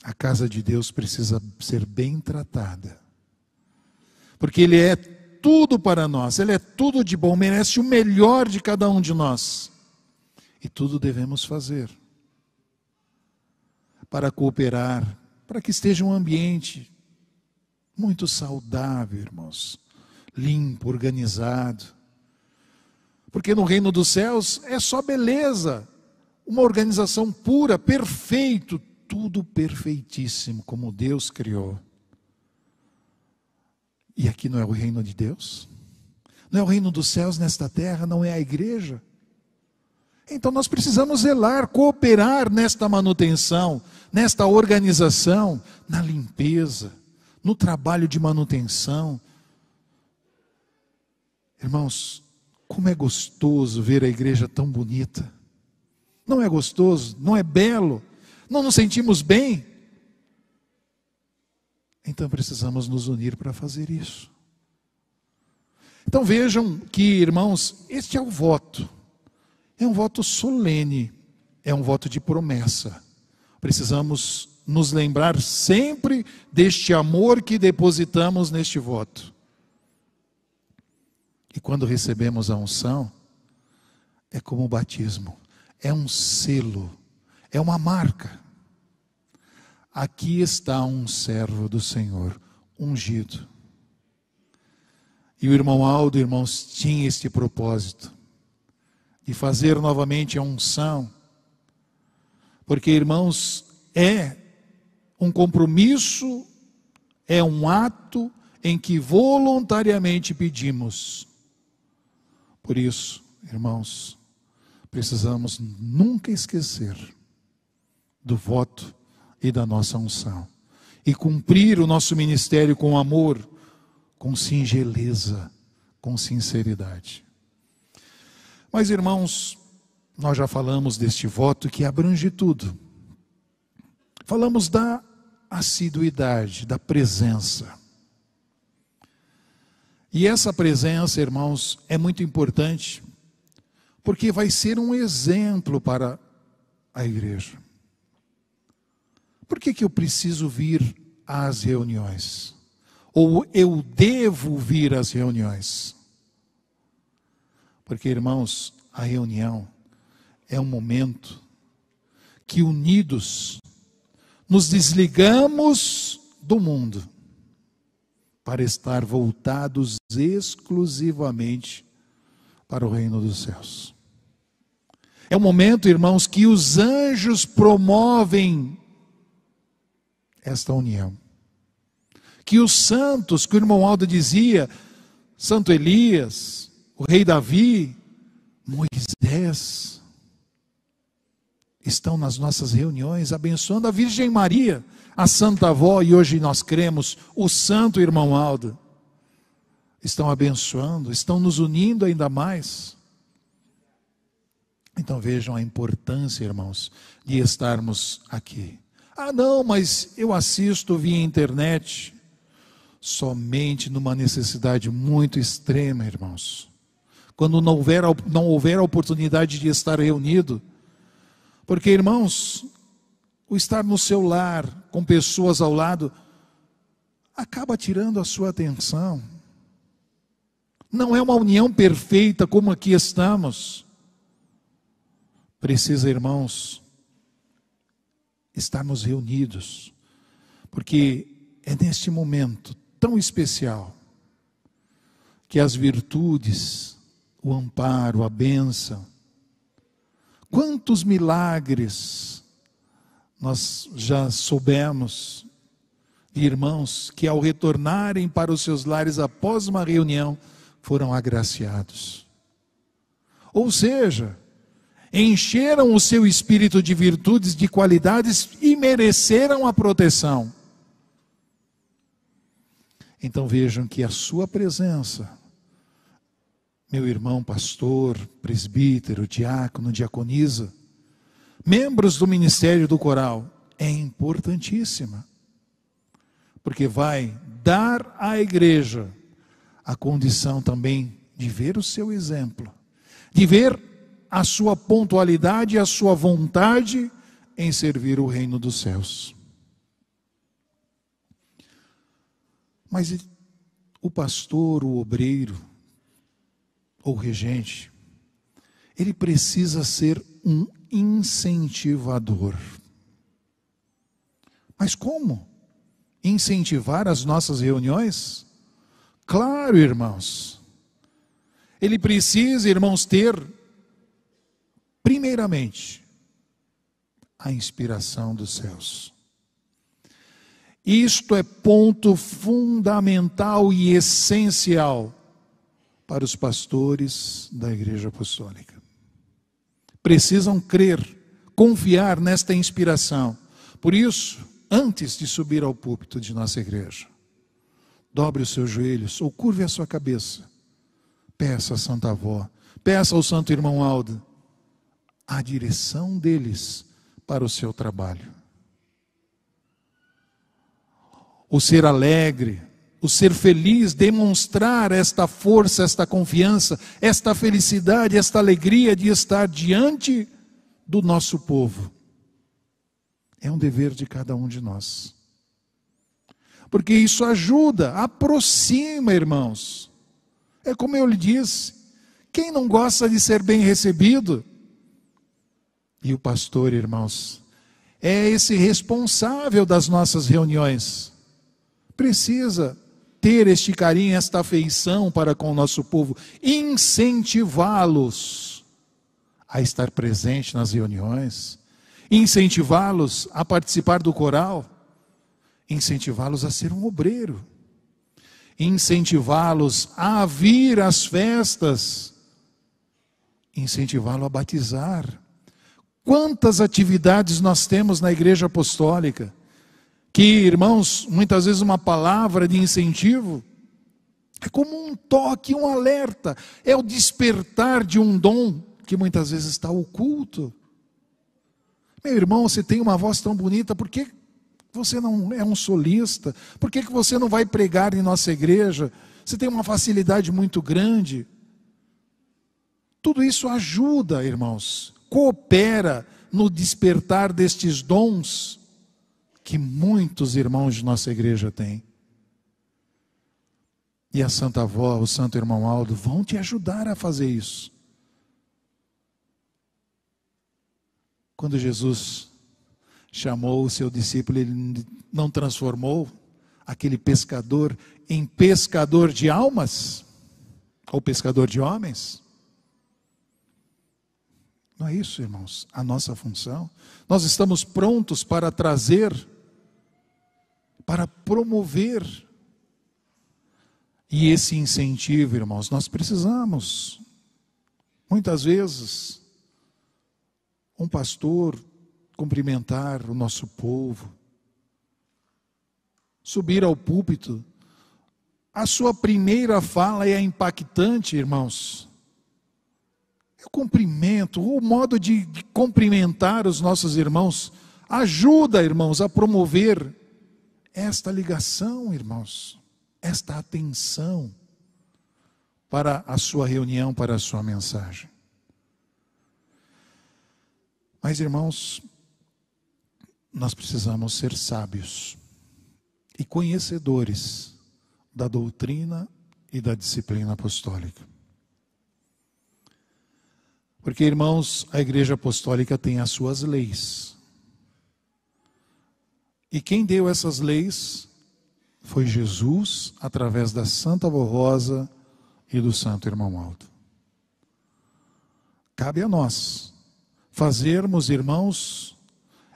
a casa de Deus precisa ser bem tratada, porque Ele é tudo para nós, Ele é tudo de bom, merece o melhor de cada um de nós, e tudo devemos fazer para cooperar, para que esteja um ambiente muito saudável, irmãos, limpo, organizado, porque no reino dos céus é só beleza, uma organização pura, perfeito, tudo perfeitíssimo, como Deus criou. E aqui não é o reino de Deus? Não é o reino dos céus nesta terra? Não é a igreja? Então nós precisamos zelar, cooperar nesta manutenção, nesta organização, na limpeza, no trabalho de manutenção. Irmãos, como é gostoso ver a igreja tão bonita. Não é gostoso? Não é belo? Não nos sentimos bem? Então precisamos nos unir para fazer isso. Então vejam que, irmãos, este é o voto. É um voto solene, é um voto de promessa. Precisamos nos lembrar sempre deste amor que depositamos neste voto. E quando recebemos a unção, é como o batismo, é um selo, é uma marca. Aqui está um servo do Senhor, ungido. E o irmão Aldo, irmãos, tinha este propósito de fazer novamente a unção, porque, irmãos, é um compromisso, é um ato em que voluntariamente pedimos. Por isso, irmãos, precisamos nunca esquecer do voto e da nossa unção, e cumprir o nosso ministério com amor, com singeleza, com sinceridade. Mas, irmãos, nós já falamos deste voto que abrange tudo. Falamos da assiduidade, da presença. E essa presença, irmãos, é muito importante, porque vai ser um exemplo para a igreja. Por que eu preciso vir às reuniões? Ou eu devo vir às reuniões? Porque, irmãos, a reunião é um momento que, unidos, nos desligamos do mundo para estar voltados exclusivamente para o reino dos céus. É um momento, irmãos, que os anjos promovem esta união. Que os santos, que o irmão Aldo dizia, Santo Elias, o rei Davi, Moisés, estão nas nossas reuniões abençoando a Virgem Maria, a Santa Avó, e hoje nós cremos, o Santo Irmão Aldo. Estão abençoando, estão nos unindo ainda mais. Então vejam a importância, irmãos, de estarmos aqui. Ah, não, mas eu assisto via internet. Somente numa necessidade muito extrema, irmãos. Quando não houver a oportunidade de estar reunido. Porque, irmãos, o estar no seu lar, com pessoas ao lado, acaba tirando a sua atenção. Não é uma união perfeita como aqui estamos. Precisa, irmãos, estarmos reunidos. Porque é neste momento tão especial que as virtudes, o amparo, a bênção, quantos milagres nós já soubemos de irmãos que, ao retornarem para os seus lares após uma reunião, foram agraciados. Ou seja, encheram o seu espírito de virtudes, de qualidades e mereceram a proteção. Então vejam que a sua presença, meu irmão pastor, presbítero, diácono, diaconisa, membros do ministério do coral, é importantíssima. Porque vai dar à igreja a condição também de ver o seu exemplo, de ver a sua pontualidade e a sua vontade em servir o reino dos céus. Mas o pastor, o obreiro, ou regente, ele precisa ser um incentivador. Mas como? Incentivar as nossas reuniões? Claro, irmãos. Ele precisa, irmãos, ter, primeiramente, a inspiração dos céus. Isto é ponto fundamental e essencial para os pastores da Igreja Apostólica. Precisam crer, confiar nesta inspiração. Por isso, antes de subir ao púlpito de nossa igreja, dobre os seus joelhos ou curve a sua cabeça. Peça à Santa Avó, peça ao Santo Irmão Aldo a direção deles para o seu trabalho. O ser alegre, o ser feliz, demonstrar esta força, esta confiança, esta felicidade, esta alegria de estar diante do nosso povo. É um dever de cada um de nós. Porque isso ajuda, aproxima, irmãos. É como eu lhe disse, quem não gosta de ser bem recebido? E o pastor, irmãos, é esse responsável das nossas reuniões. Precisa ter este carinho, esta afeição para com o nosso povo, incentivá-los a estar presente nas reuniões, incentivá-los a participar do coral, incentivá-los a ser um obreiro, incentivá-los a vir às festas, incentivá-lo a batizar. Quantas atividades nós temos na Igreja Apostólica, que, irmãos, muitas vezes uma palavra de incentivo é como um toque, um alerta, é o despertar de um dom que muitas vezes está oculto. Meu irmão, você tem uma voz tão bonita, por que você não é um solista? Por que você não vai pregar em nossa igreja? Você tem uma facilidade muito grande. Tudo isso ajuda, irmãos, coopera no despertar destes dons que muitos irmãos de nossa igreja têm. E a Santa Avó, o Santo Irmão Aldo vão te ajudar a fazer isso. Quando Jesus chamou o seu discípulo, ele não transformou aquele pescador em pescador de almas? Ou pescador de homens? Não é isso, irmãos, a nossa função? Nós estamos prontos para trazer, para promover. E esse incentivo, irmãos, nós precisamos. Muitas vezes, um pastor cumprimentar o nosso povo, subir ao púlpito, a sua primeira fala é impactante, irmãos. Eu cumprimento, o modo de cumprimentar os nossos irmãos ajuda, irmãos, a promover esta ligação, irmãos, esta atenção para a sua reunião, para a sua mensagem. Mas, irmãos, nós precisamos ser sábios e conhecedores da doutrina e da disciplina apostólica. Porque, irmãos, a Igreja Apostólica tem as suas leis. E quem deu essas leis foi Jesus, através da Santa Avó Rosa e do Santo Irmão Aldo. Cabe a nós fazermos, irmãos,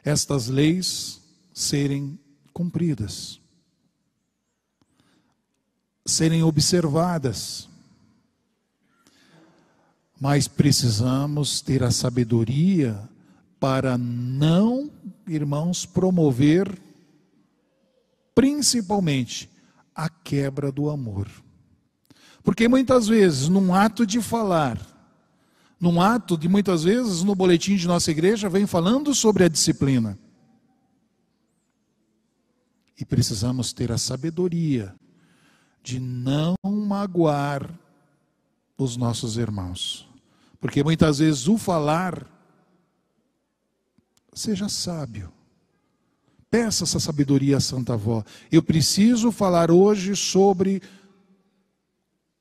estas leis serem cumpridas, serem observadas. Mas precisamos ter a sabedoria para não, irmãos, promover principalmente a quebra do amor. Porque muitas vezes, num ato de falar, muitas vezes no boletim de nossa igreja, vem falando sobre a disciplina. E precisamos ter a sabedoria de não magoar os nossos irmãos. Porque muitas vezes o falar, seja sábio. Peça essa sabedoria à Santa Avó. Eu preciso falar hoje sobre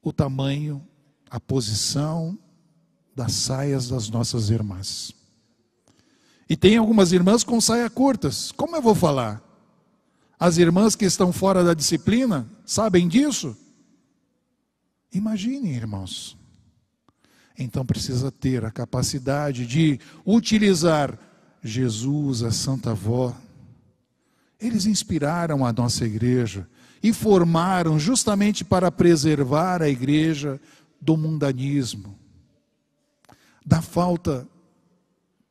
o tamanho, a posição das saias das nossas irmãs. E tem algumas irmãs com saia curtas. Como eu vou falar? As irmãs que estão fora da disciplina sabem disso? Imaginem, irmãos. Então precisa ter a capacidade de utilizar Jesus, a Santa Avó. Eles inspiraram a nossa igreja e formaram justamente para preservar a igreja do mundanismo, da falta,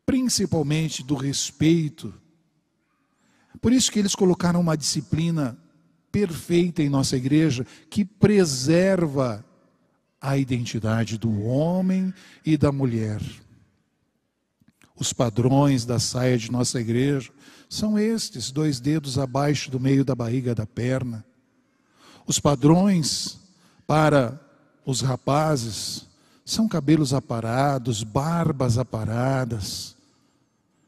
principalmente, do respeito. Por isso que eles colocaram uma disciplina perfeita em nossa igreja, que preserva a identidade do homem e da mulher. Os padrões da saia de nossa igreja são estes: 2 dedos abaixo do meio da barriga da perna. Os padrões para os rapazes são cabelos aparados, barbas aparadas,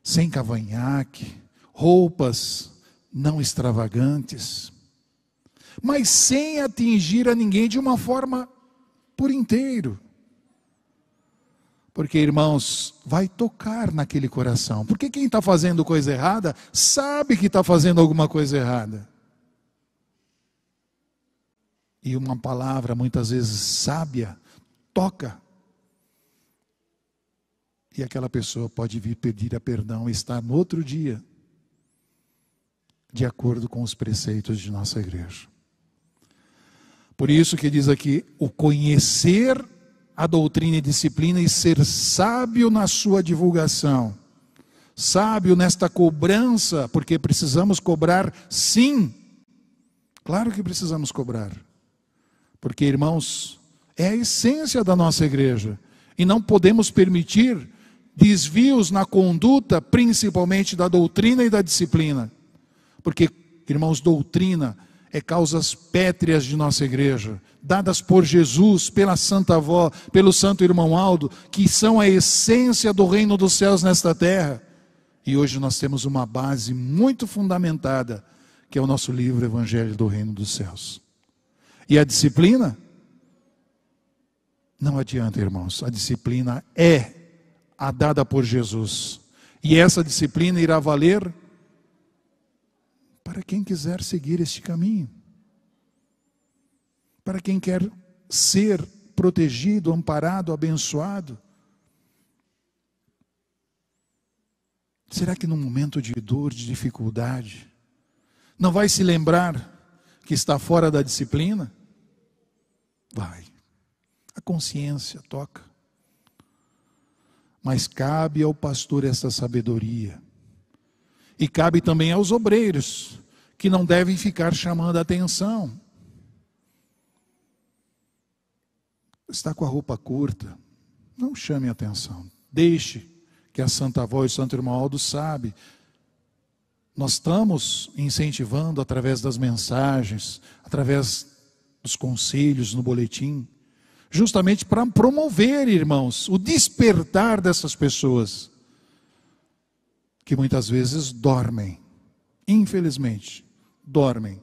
sem cavanhaque, roupas não extravagantes, mas sem atingir a ninguém de uma forma por inteiro. Porque, irmãos, vai tocar naquele coração. Porque quem está fazendo coisa errada, sabe que está fazendo alguma coisa errada. E uma palavra, muitas vezes sábia, toca. E aquela pessoa pode vir pedir a perdão e estar no outro dia, de acordo com os preceitos de nossa igreja. Por isso que diz aqui, o conhecer a doutrina e disciplina e ser sábio na sua divulgação. Sábio nesta cobrança, porque precisamos cobrar sim. Claro que precisamos cobrar. Porque, irmãos, é a essência da nossa igreja. E não podemos permitir desvios na conduta, principalmente da doutrina e da disciplina. Porque, irmãos, doutrina é causas pétreas de nossa igreja, dadas por Jesus, pela Santa Avó, pelo Santo Irmão Aldo, que são a essência do reino dos céus nesta terra. E hoje nós temos uma base muito fundamentada, que é o nosso livro Evangelho do Reino dos Céus. E a disciplina? Não adianta, irmãos, a disciplina é a dada por Jesus. E essa disciplina irá valer para quem quiser seguir este caminho. Para quem quer ser protegido, amparado, abençoado. Será que num momento de dor, de dificuldade, não vai se lembrar que está fora da disciplina? Vai. A consciência toca. Mas cabe ao pastor essa sabedoria. E cabe também aos obreiros, que não devem ficar chamando a atenção. Está com a roupa curta, não chame a atenção. Deixe que a Santa Avó e o Santo Irmão Aldo sabe. Nós estamos incentivando através das mensagens, através dos conselhos no boletim, justamente para promover, irmãos, o despertar dessas pessoas, que muitas vezes dormem, infelizmente, dormem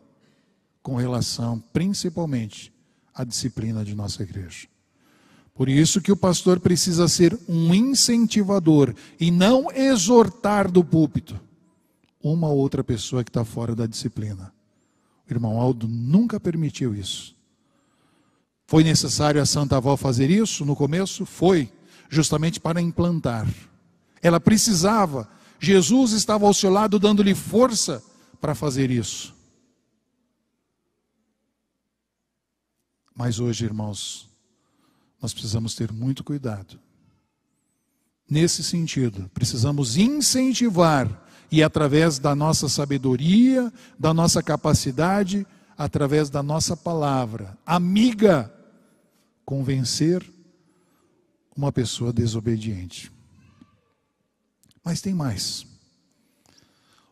com relação, principalmente, à disciplina de nossa igreja. Por isso que o pastor precisa ser um incentivador e não exortar do púlpito uma ou outra pessoa que está fora da disciplina. O irmão Aldo nunca permitiu isso. Foi necessário a Santa Avó fazer isso no começo? Foi, justamente para implantar. Ela precisava. Jesus estava ao seu lado dando-lhe força para fazer isso. Mas hoje, irmãos, nós precisamos ter muito cuidado. Nesse sentido, precisamos incentivar, e através da nossa sabedoria, da nossa capacidade, através da nossa palavra amiga, convencer uma pessoa desobediente. Mas tem mais.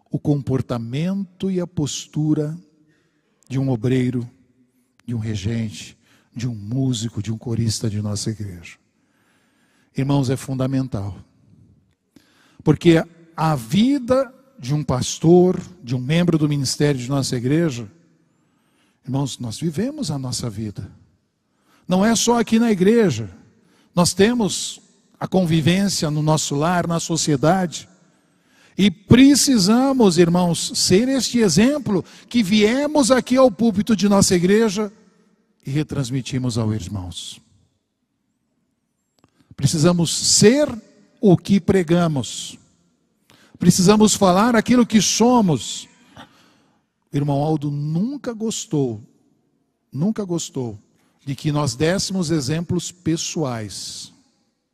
O comportamento e a postura de um obreiro, de um regente, de um músico, de um corista de nossa igreja. Irmãos, é fundamental. Porque a vida de um pastor, de um membro do ministério de nossa igreja, irmãos, nós vivemos a nossa vida. Não é só aqui na igreja. Nós temos a convivência no nosso lar, na sociedade. E precisamos, irmãos, ser este exemplo que viemos aqui ao púlpito de nossa igreja e retransmitimos aos irmãos. Precisamos ser o que pregamos. Precisamos falar aquilo que somos. O irmão Aldo nunca gostou de que nós dessemos exemplos pessoais.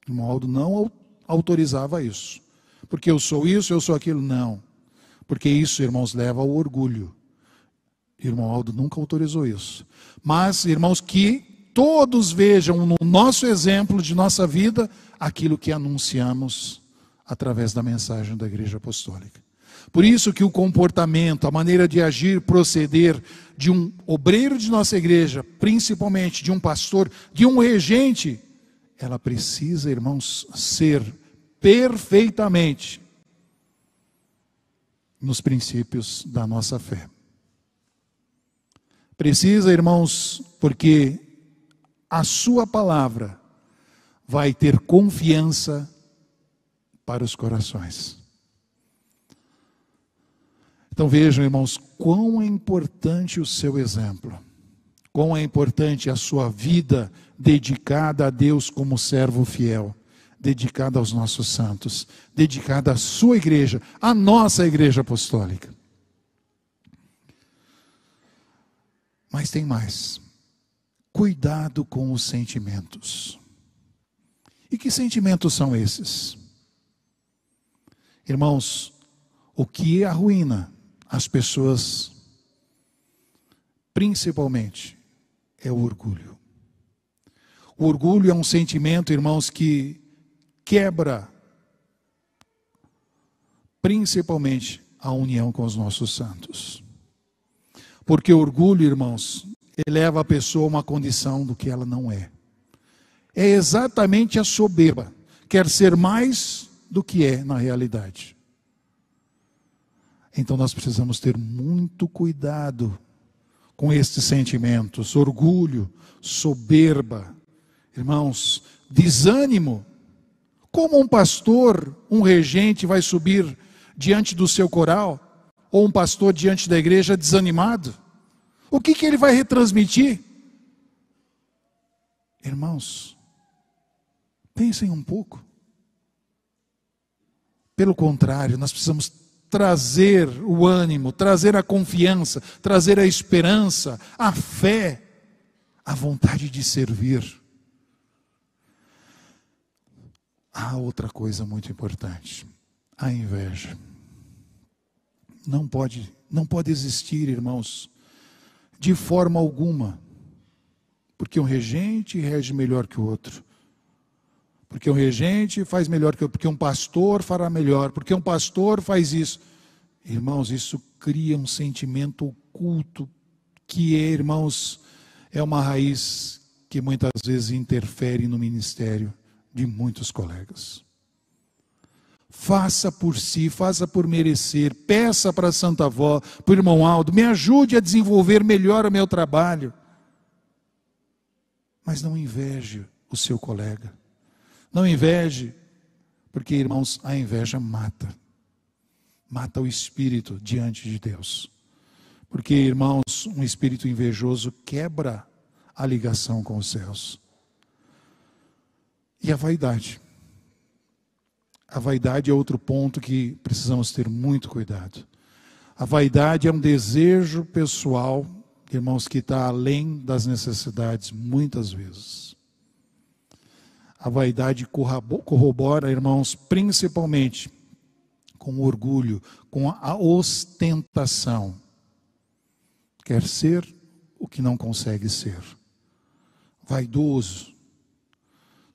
O irmão Aldo não autorizava isso. Porque eu sou isso, eu sou aquilo. Não. Porque isso, irmãos, leva ao orgulho. O irmão Aldo nunca autorizou isso. Mas, irmãos, que todos vejam no nosso exemplo de nossa vida aquilo que anunciamos através da mensagem da Igreja Apostólica. Por isso que o comportamento, a maneira de agir, proceder de um obreiro de nossa igreja, principalmente de um pastor, de um regente, ela precisa, irmãos, ser perfeitamente nos princípios da nossa fé. Precisa, irmãos, porque a sua palavra vai ter confiança para os corações. Então vejam, irmãos, quão é importante o seu exemplo, quão é importante a sua vida dedicada a Deus como servo fiel, dedicada aos nossos santos, dedicada à sua igreja, à nossa igreja apostólica. Mas tem mais. Cuidado com os sentimentos. E que sentimentos são esses? Irmãos, o que arruína as pessoas, principalmente, é o orgulho. O orgulho é um sentimento, irmãos, que quebra, principalmente, a união com os nossos santos. Porque o orgulho, irmãos, eleva a pessoa a uma condição do que ela não é. É exatamente a soberba. Quer ser mais do que é na realidade. Então nós precisamos ter muito cuidado com estes sentimentos. Orgulho, soberba, irmãos, desânimo. Como um pastor, um regente vai subir diante do seu coral? Ou um pastor diante da igreja desanimado? O que ele vai retransmitir? Irmãos, pensem um pouco. Pelo contrário, nós precisamos trazer o ânimo, trazer a confiança, trazer a esperança, a fé, a vontade de servir. Há outra coisa muito importante, a inveja. Não pode existir, irmãos, de forma alguma, porque um regente rege melhor que o outro, porque um regente faz melhor que o outro, porque um pastor fará melhor, porque um pastor faz isso. Irmãos, isso cria um sentimento oculto, que irmãos, é uma raiz que muitas vezes interfere no ministério de muitos colegas. Faça por si, faça por merecer, peça para a Santa Avó, para o irmão Aldo, me ajude a desenvolver melhor o meu trabalho. Mas não inveje o seu colega. Não inveje, porque, irmãos, a inveja mata. Mata o espírito diante de Deus. Porque, irmãos, um espírito invejoso quebra a ligação com os céus. E a vaidade. A vaidade é outro ponto que precisamos ter muito cuidado. A vaidade é um desejo pessoal, irmãos, que está além das necessidades muitas vezes. A vaidade corrobora, irmãos, principalmente com o orgulho, com a ostentação. Quer ser o que não consegue ser. Vaidoso,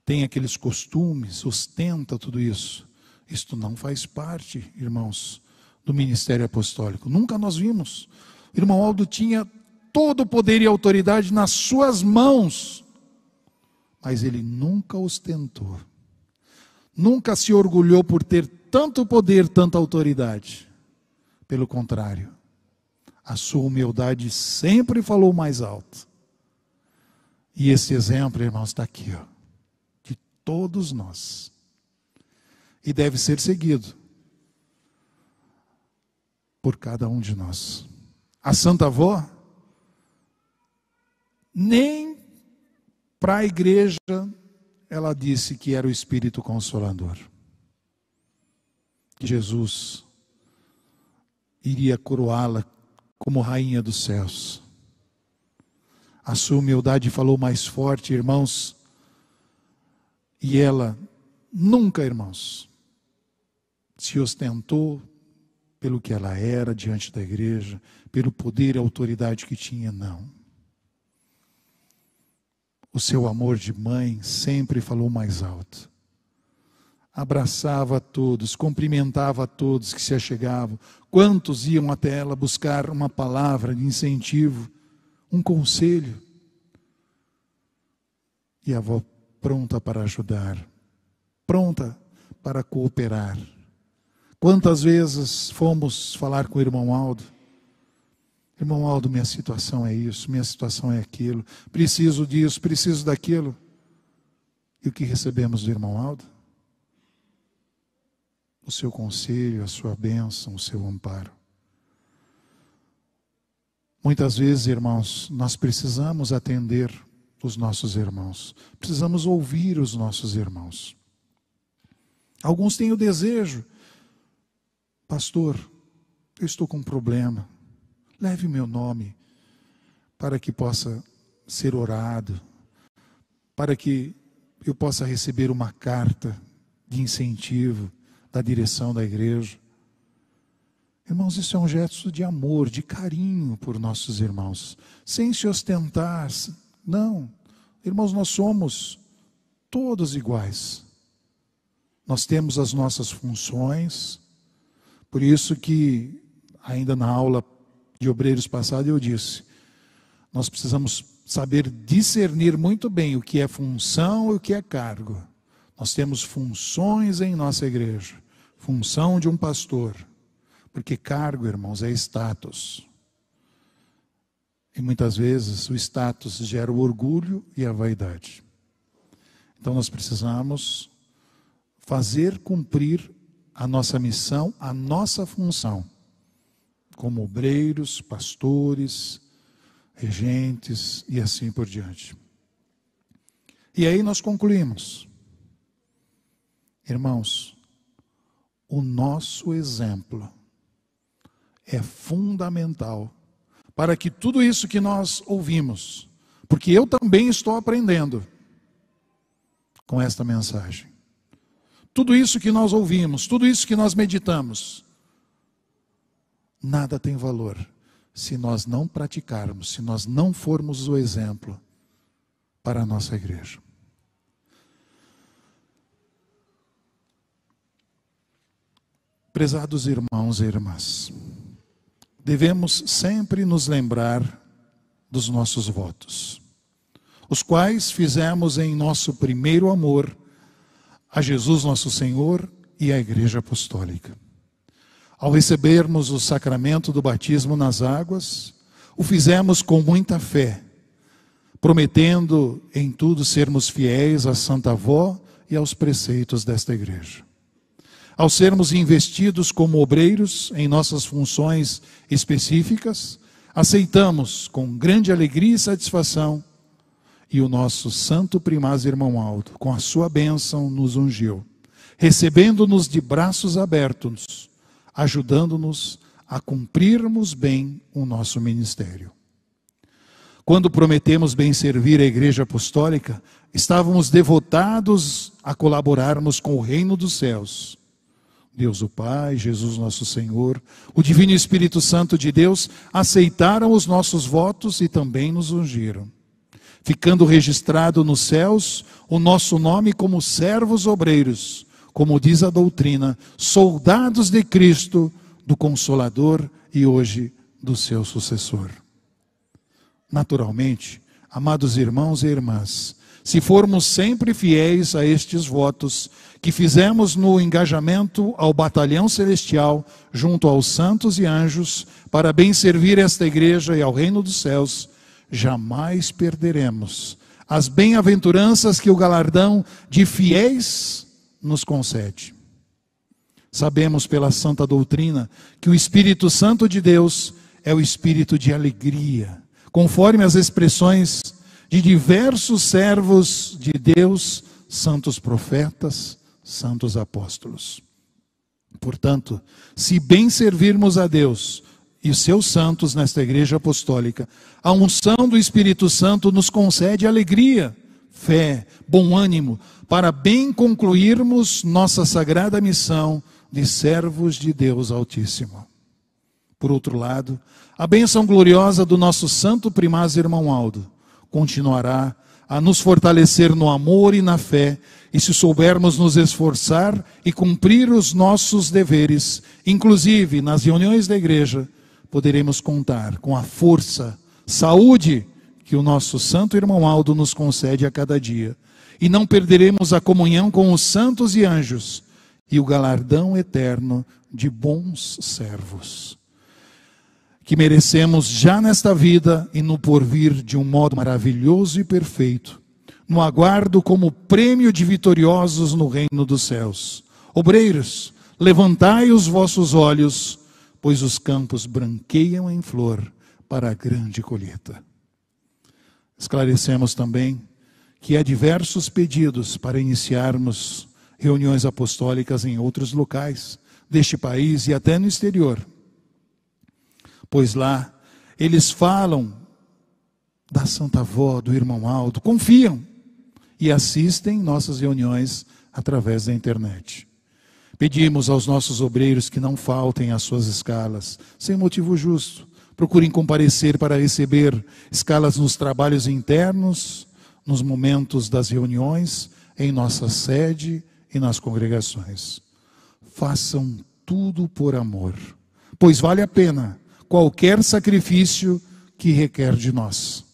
tem aqueles costumes, ostenta tudo isso. Isto não faz parte, irmãos, do ministério apostólico. Nunca nós vimos. O irmão Aldo tinha todo o poder e autoridade nas suas mãos, mas ele nunca ostentou. Nunca se orgulhou por ter tanto poder, tanta autoridade. Pelo contrário, a sua humildade sempre falou mais alto. E esse exemplo, irmãos, está aqui, ó, de todos nós. E deve ser seguido por cada um de nós. A Santa Avó, nem para a igreja ela disse que era o Espírito Consolador. Que Jesus iria coroá-la como rainha dos céus. A sua humildade falou mais forte, irmãos, e ela nunca, irmãos, se ostentou pelo que ela era diante da igreja, pelo poder e autoridade que tinha, não. O seu amor de mãe sempre falou mais alto. Abraçava a todos, cumprimentava a todos que se achegavam. Quantos iam até ela buscar uma palavra de incentivo, um conselho? E a avó pronta para ajudar, pronta para cooperar. Quantas vezes fomos falar com o irmão Aldo? Irmão Aldo, minha situação é isso, minha situação é aquilo, preciso disso, preciso daquilo. E o que recebemos do irmão Aldo? O seu conselho, a sua bênção, o seu amparo. Muitas vezes, irmãos, nós precisamos atender os nossos irmãos, precisamos ouvir os nossos irmãos. Alguns têm o desejo: pastor, eu estou com um problema, leve meu nome para que possa ser orado, para que eu possa receber uma carta de incentivo da direção da igreja. Irmãos, isso é um gesto de amor, de carinho por nossos irmãos, sem se ostentar. Não, irmãos, nós somos todos iguais. Nós temos as nossas funções. Por isso que, ainda na aula de obreiros passada, eu disse, nós precisamos saber discernir muito bem o que é função e o que é cargo. Nós temos funções em nossa igreja. Função de um pastor. Porque cargo, irmãos, é status. E muitas vezes o status gera o orgulho e a vaidade. Então nós precisamos fazer cumprir a nossa missão, a nossa função, como obreiros, pastores, regentes e assim por diante. E aí nós concluímos. Irmãos, o nosso exemplo é fundamental para que tudo isso que nós ouvimos, porque eu também estou aprendendo com esta mensagem. Tudo isso que nós ouvimos, tudo isso que nós meditamos, nada tem valor se nós não praticarmos, se nós não formos o exemplo para a nossa igreja. Prezados irmãos e irmãs, devemos sempre nos lembrar dos nossos votos, os quais fizemos em nosso primeiro amor a Jesus nosso Senhor e à Igreja Apostólica. Ao recebermos o sacramento do batismo nas águas, o fizemos com muita fé, prometendo em tudo sermos fiéis à Santa Avó e aos preceitos desta igreja. Ao sermos investidos como obreiros em nossas funções específicas, aceitamos com grande alegria e satisfação, e o nosso santo primaz irmão Aldo, com a sua bênção, nos ungiu, recebendo-nos de braços abertos, ajudando-nos a cumprirmos bem o nosso ministério. Quando prometemos bem servir a Igreja Apostólica, estávamos devotados a colaborarmos com o reino dos céus. Deus o Pai, Jesus nosso Senhor, o Divino Espírito Santo de Deus aceitaram os nossos votos e também nos ungiram, ficando registrado nos céus o nosso nome como servos obreiros, como diz a doutrina, soldados de Cristo, do Consolador e hoje do seu sucessor. Naturalmente, amados irmãos e irmãs, se formos sempre fiéis a estes votos que fizemos no engajamento ao batalhão celestial junto aos santos e anjos para bem servir esta igreja e ao reino dos céus, jamais perderemos as bem-aventuranças que o galardão de fiéis nos concede. Sabemos pela santa doutrina que o Espírito Santo de Deus é o espírito de alegria, conforme as expressões de diversos servos de Deus, santos profetas, santos apóstolos. Portanto, se bem servirmos a Deus e os seus santos nesta igreja apostólica, a unção do Espírito Santo nos concede alegria, fé, bom ânimo, para bem concluirmos nossa sagrada missão de servos de Deus Altíssimo. Por outro lado, a bênção gloriosa do nosso santo primaz irmão Aldo continuará a nos fortalecer no amor e na fé, e se soubermos nos esforçar e cumprir os nossos deveres, inclusive nas reuniões da igreja, poderemos contar com a força, saúde que o nosso santo irmão Aldo nos concede a cada dia, e não perderemos a comunhão com os santos e anjos e o galardão eterno de bons servos, que merecemos já nesta vida e no porvir de um modo maravilhoso e perfeito, no aguardo como prêmio de vitoriosos no reino dos céus. Obreiros, levantai os vossos olhos, pois os campos branqueiam em flor para a grande colheita. Esclarecemos também que há diversos pedidos para iniciarmos reuniões apostólicas em outros locais deste país e até no exterior, pois lá eles falam da Santa Avó, do irmão Aldo, confiam e assistem nossas reuniões através da internet. Pedimos aos nossos obreiros que não faltem às suas escalas, sem motivo justo. Procurem comparecer para receber escalas nos trabalhos internos, nos momentos das reuniões, em nossa sede e nas congregações. Façam tudo por amor, pois vale a pena qualquer sacrifício que requer de nós,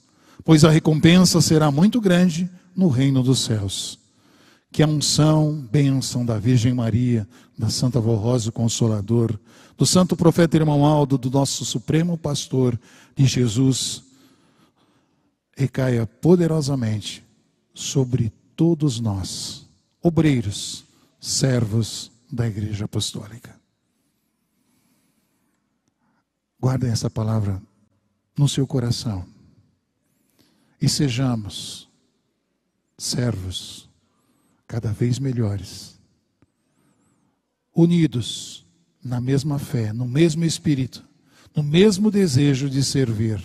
pois a recompensa será muito grande no reino dos céus. Que a unção, bênção da Virgem Maria, da Santa Avó Rosa, o Consolador, do Santo Profeta Irmão Aldo, do nosso Supremo Pastor de Jesus, recaia poderosamente sobre todos nós, obreiros, servos da Igreja Apostólica. Guardem essa palavra no seu coração e sejamos servos cada vez melhores, unidos na mesma fé, no mesmo espírito, no mesmo desejo de servir,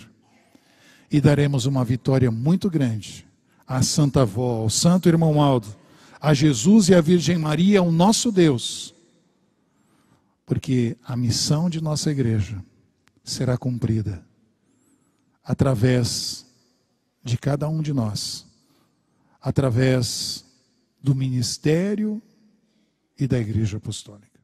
e daremos uma vitória muito grande à Santa Avó, ao Santo Irmão Aldo, a Jesus e à Virgem Maria, o nosso Deus, porque a missão de nossa igreja será cumprida através de cada um de nós, através do ministério e da Igreja Apostólica.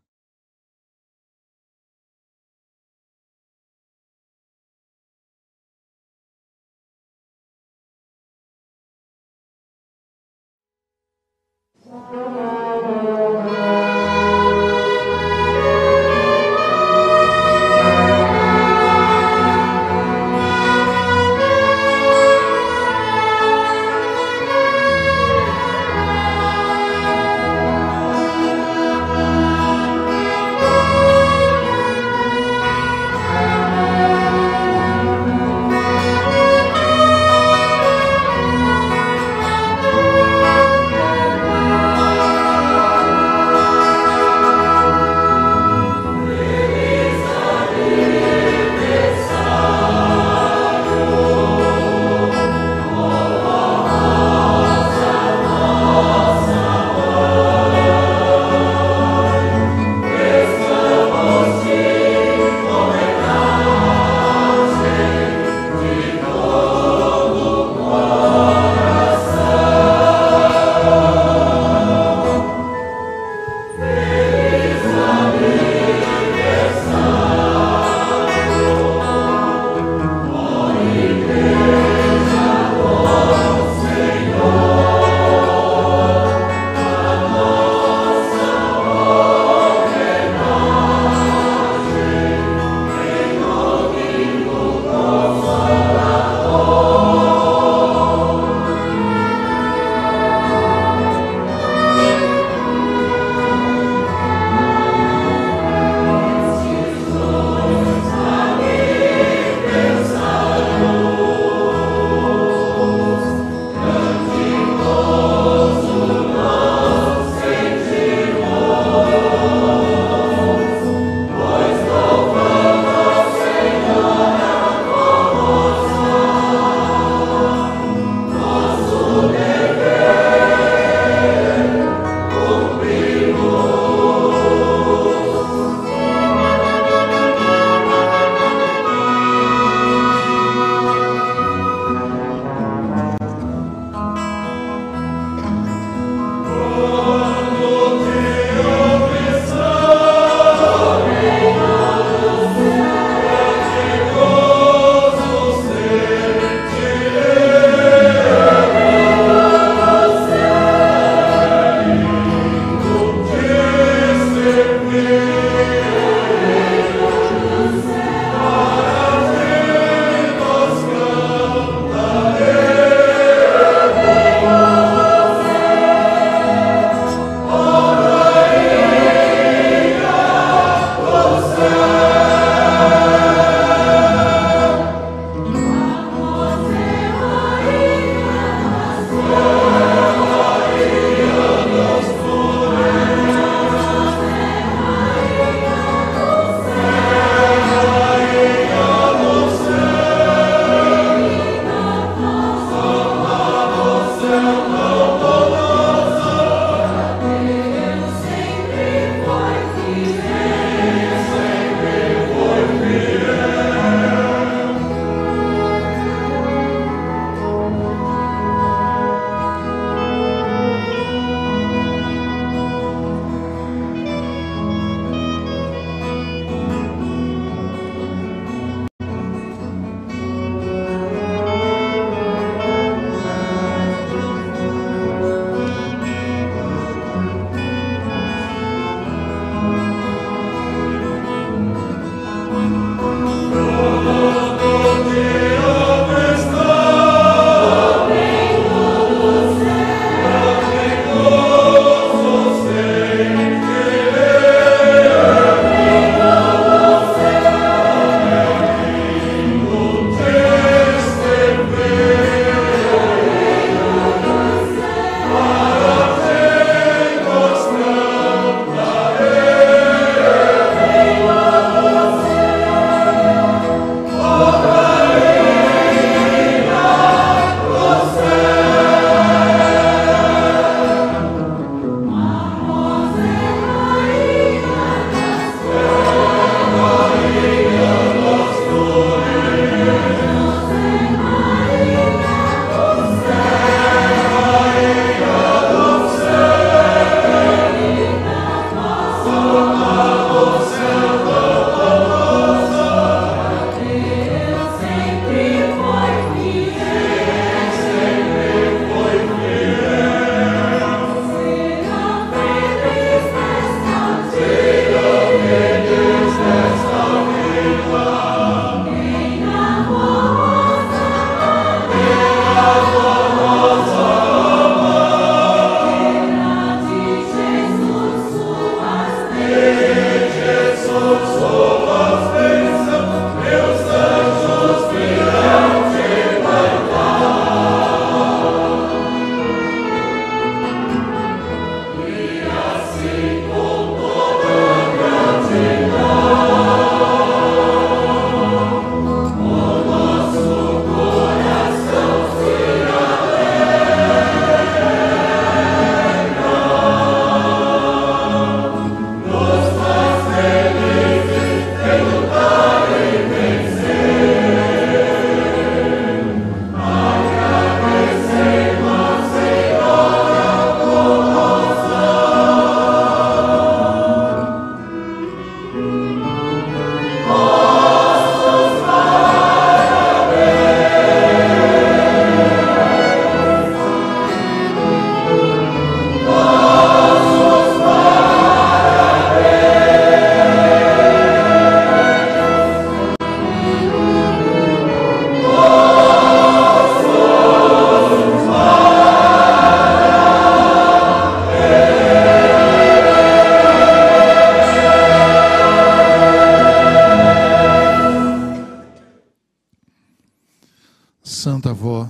Santa Avó,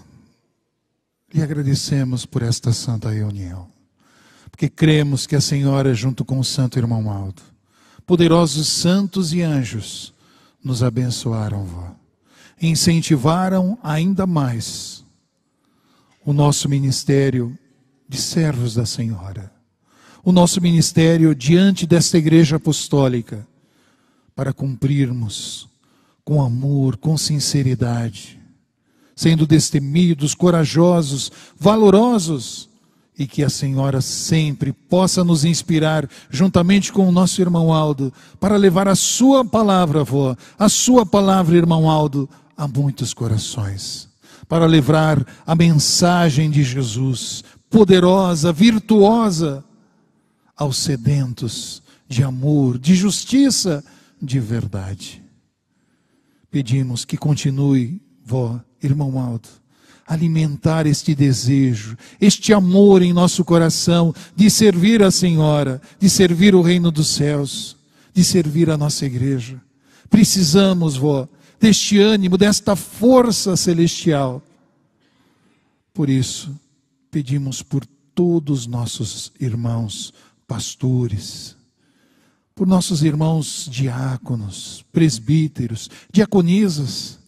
lhe agradecemos por esta santa reunião, porque cremos que a Senhora, junto com o Santo Irmão Aldo, poderosos santos e anjos, nos abençoaram, vó, e incentivaram ainda mais o nosso ministério de servos da Senhora, o nosso ministério diante desta Igreja Apostólica, para cumprirmos com amor, com sinceridade, sendo destemidos, corajosos, valorosos, e que a Senhora sempre possa nos inspirar, juntamente com o nosso irmão Aldo, para levar a sua palavra, avó, a sua palavra, irmão Aldo, a muitos corações, para levar a mensagem de Jesus, poderosa, virtuosa, aos sedentos de amor, de justiça, de verdade. Pedimos que continue, vó, irmão Aldo, alimentar este desejo, este amor em nosso coração, de servir a Senhora, de servir o reino dos céus, de servir a nossa igreja. Precisamos, vó, deste ânimo, desta força celestial. Por isso, pedimos por todos os nossos irmãos pastores, por nossos irmãos diáconos, presbíteros, diaconisas,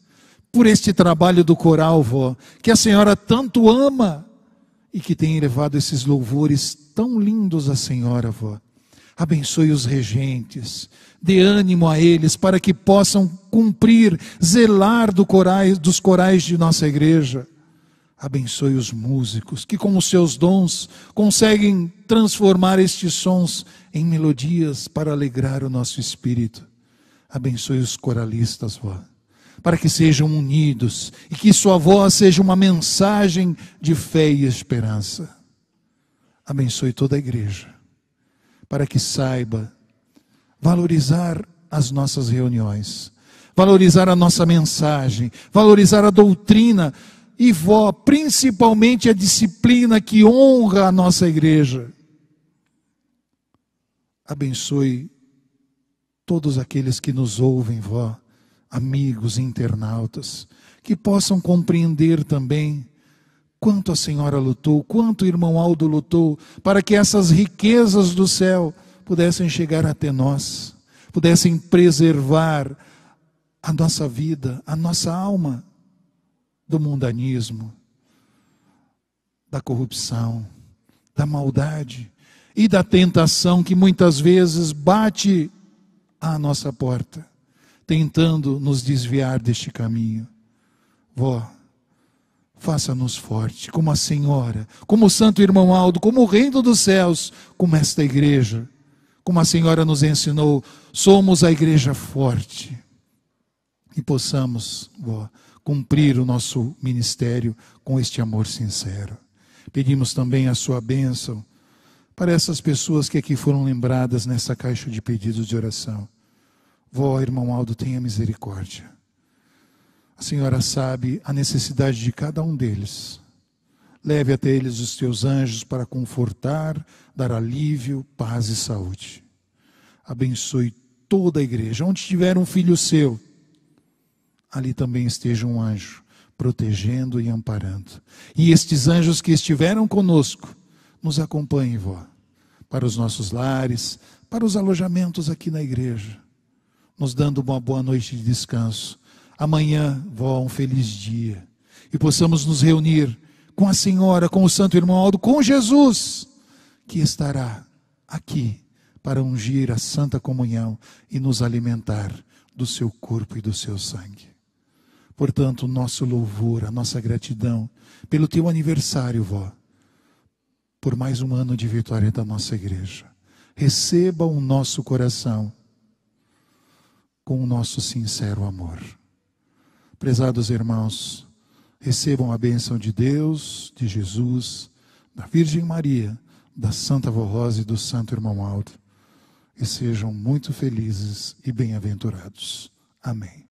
por este trabalho do coral, vó, que a Senhora tanto ama e que tem levado esses louvores tão lindos à Senhora, vó. Abençoe os regentes, dê ânimo a eles para que possam cumprir, zelar dos corais de nossa igreja. Abençoe os músicos que com os seus dons conseguem transformar estes sons em melodias para alegrar o nosso espírito. Abençoe os coralistas, vó, para que sejam unidos e que sua voz seja uma mensagem de fé e esperança. Abençoe toda a igreja, para que saiba valorizar as nossas reuniões, valorizar a nossa mensagem, valorizar a doutrina e, vó, principalmente a disciplina que honra a nossa igreja. Abençoe todos aqueles que nos ouvem, vó, amigos, internautas, que possam compreender também quanto a Senhora lutou, quanto o irmão Aldo lutou, para que essas riquezas do céu pudessem chegar até nós, pudessem preservar a nossa vida, a nossa alma, do mundanismo, da corrupção, da maldade e da tentação que muitas vezes bate à nossa porta, tentando nos desviar deste caminho. Vó, faça-nos forte, como a Senhora, como o Santo Irmão Aldo, como o Reino dos Céus, como esta igreja. Como a Senhora nos ensinou, somos a igreja forte. E possamos, vó, cumprir o nosso ministério com este amor sincero. Pedimos também a sua bênção para essas pessoas que aqui foram lembradas nessa caixa de pedidos de oração. Vó, irmão Aldo, tenha misericórdia. A Senhora sabe a necessidade de cada um deles. Leve até eles os teus anjos para confortar, dar alívio, paz e saúde. Abençoe toda a igreja. Onde tiver um filho seu, ali também esteja um anjo, protegendo e amparando. E estes anjos que estiveram conosco, nos acompanhem, vó, para os nossos lares, para os alojamentos aqui na igreja, nos dando uma boa noite de descanso. Amanhã, vó, um feliz dia. E possamos nos reunir com a Senhora, com o Santo Irmão Aldo, com Jesus, que estará aqui para ungir a Santa Comunhão e nos alimentar do seu corpo e do seu sangue. Portanto, o nosso louvor, a nossa gratidão pelo teu aniversário, vó, por mais um ano de vitória da nossa igreja. Receba o nosso coração com o nosso sincero amor. Prezados irmãos, recebam a bênção de Deus, de Jesus, da Virgem Maria, da Santa Avó Rosa e do Santo Irmão Aldo. E sejam muito felizes e bem-aventurados. Amém.